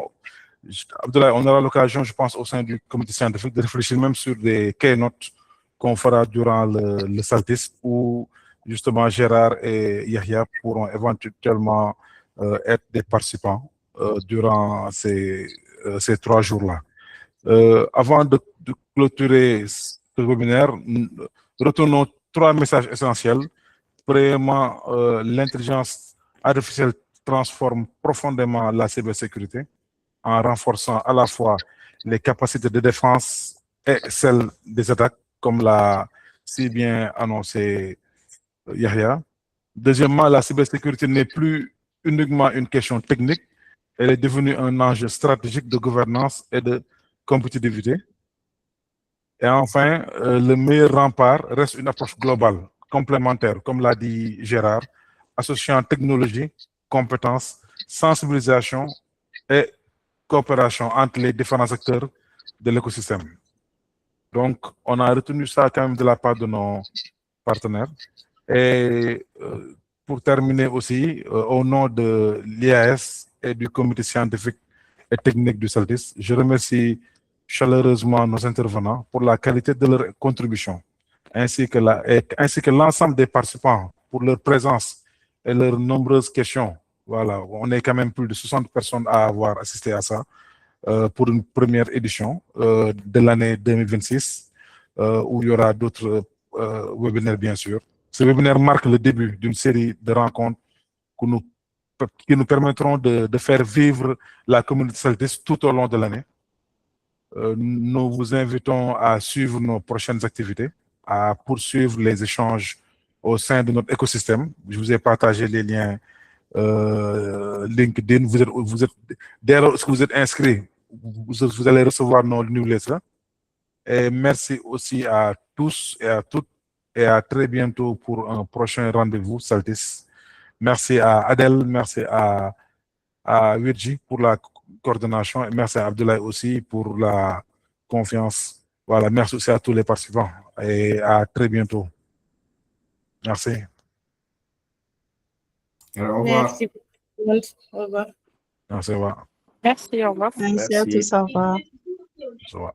Abdoulaye, on aura l'occasion, je pense, au sein du comité scientifique de réfléchir même sur des keynotes qu'on fera durant le Saltis où justement Gérard et Yahya pourront éventuellement être des participants durant ces 3 jours-là. Avant de clôturer ce webinaire, retenons 3 messages essentiels. Premièrement, l'intelligence artificielle transforme profondément la cybersécurité en renforçant à la fois les capacités de défense et celles des attaques, comme l'a si bien annoncé Yahya. Deuxièmement, la cybersécurité n'est plus uniquement une question technique, elle est devenue un enjeu stratégique de gouvernance et de compétitivité. Et enfin, le meilleur rempart reste une approche globale, complémentaire, comme l'a dit Gérard, associant technologie, compétences, sensibilisation et coopération entre les différents acteurs de l'écosystème. Donc, on a retenu ça quand même de la part de nos partenaires. Et pour terminer aussi, au nom de l'IAS et du comité scientifique et technique du Saltis, je remercie chaleureusement nos intervenants pour la qualité de leur contribution, ainsi que l'ensemble des participants pour leur présence et leurs nombreuses questions. Voilà, on est quand même plus de 60 personnes à avoir assisté à ça pour une première édition de l'année 2026, où il y aura d'autres webinaires, bien sûr. Ce webinaire marque le début d'une série de rencontres qui nous permettront de faire vivre la communauté Saltis tout au long de l'année. Nous vous invitons à suivre nos prochaines activités, à poursuivre les échanges au sein de notre écosystème. Je vous ai partagé les liens LinkedIn. Dès lors que vous êtes inscrit, vous allez recevoir nos newsletters. Et merci aussi à tous et à toutes, et à très bientôt pour un prochain rendez-vous Saltis. Merci à Adèle, merci à Wirji pour la coordination. Et merci à Abdoulaye aussi pour la confiance. Voilà, merci aussi à tous les participants et à très bientôt. Merci. Alors, au revoir. Merci beaucoup. Au revoir. Merci, au revoir. Merci, au revoir. Merci à Merci. tous, au revoir. Au revoir.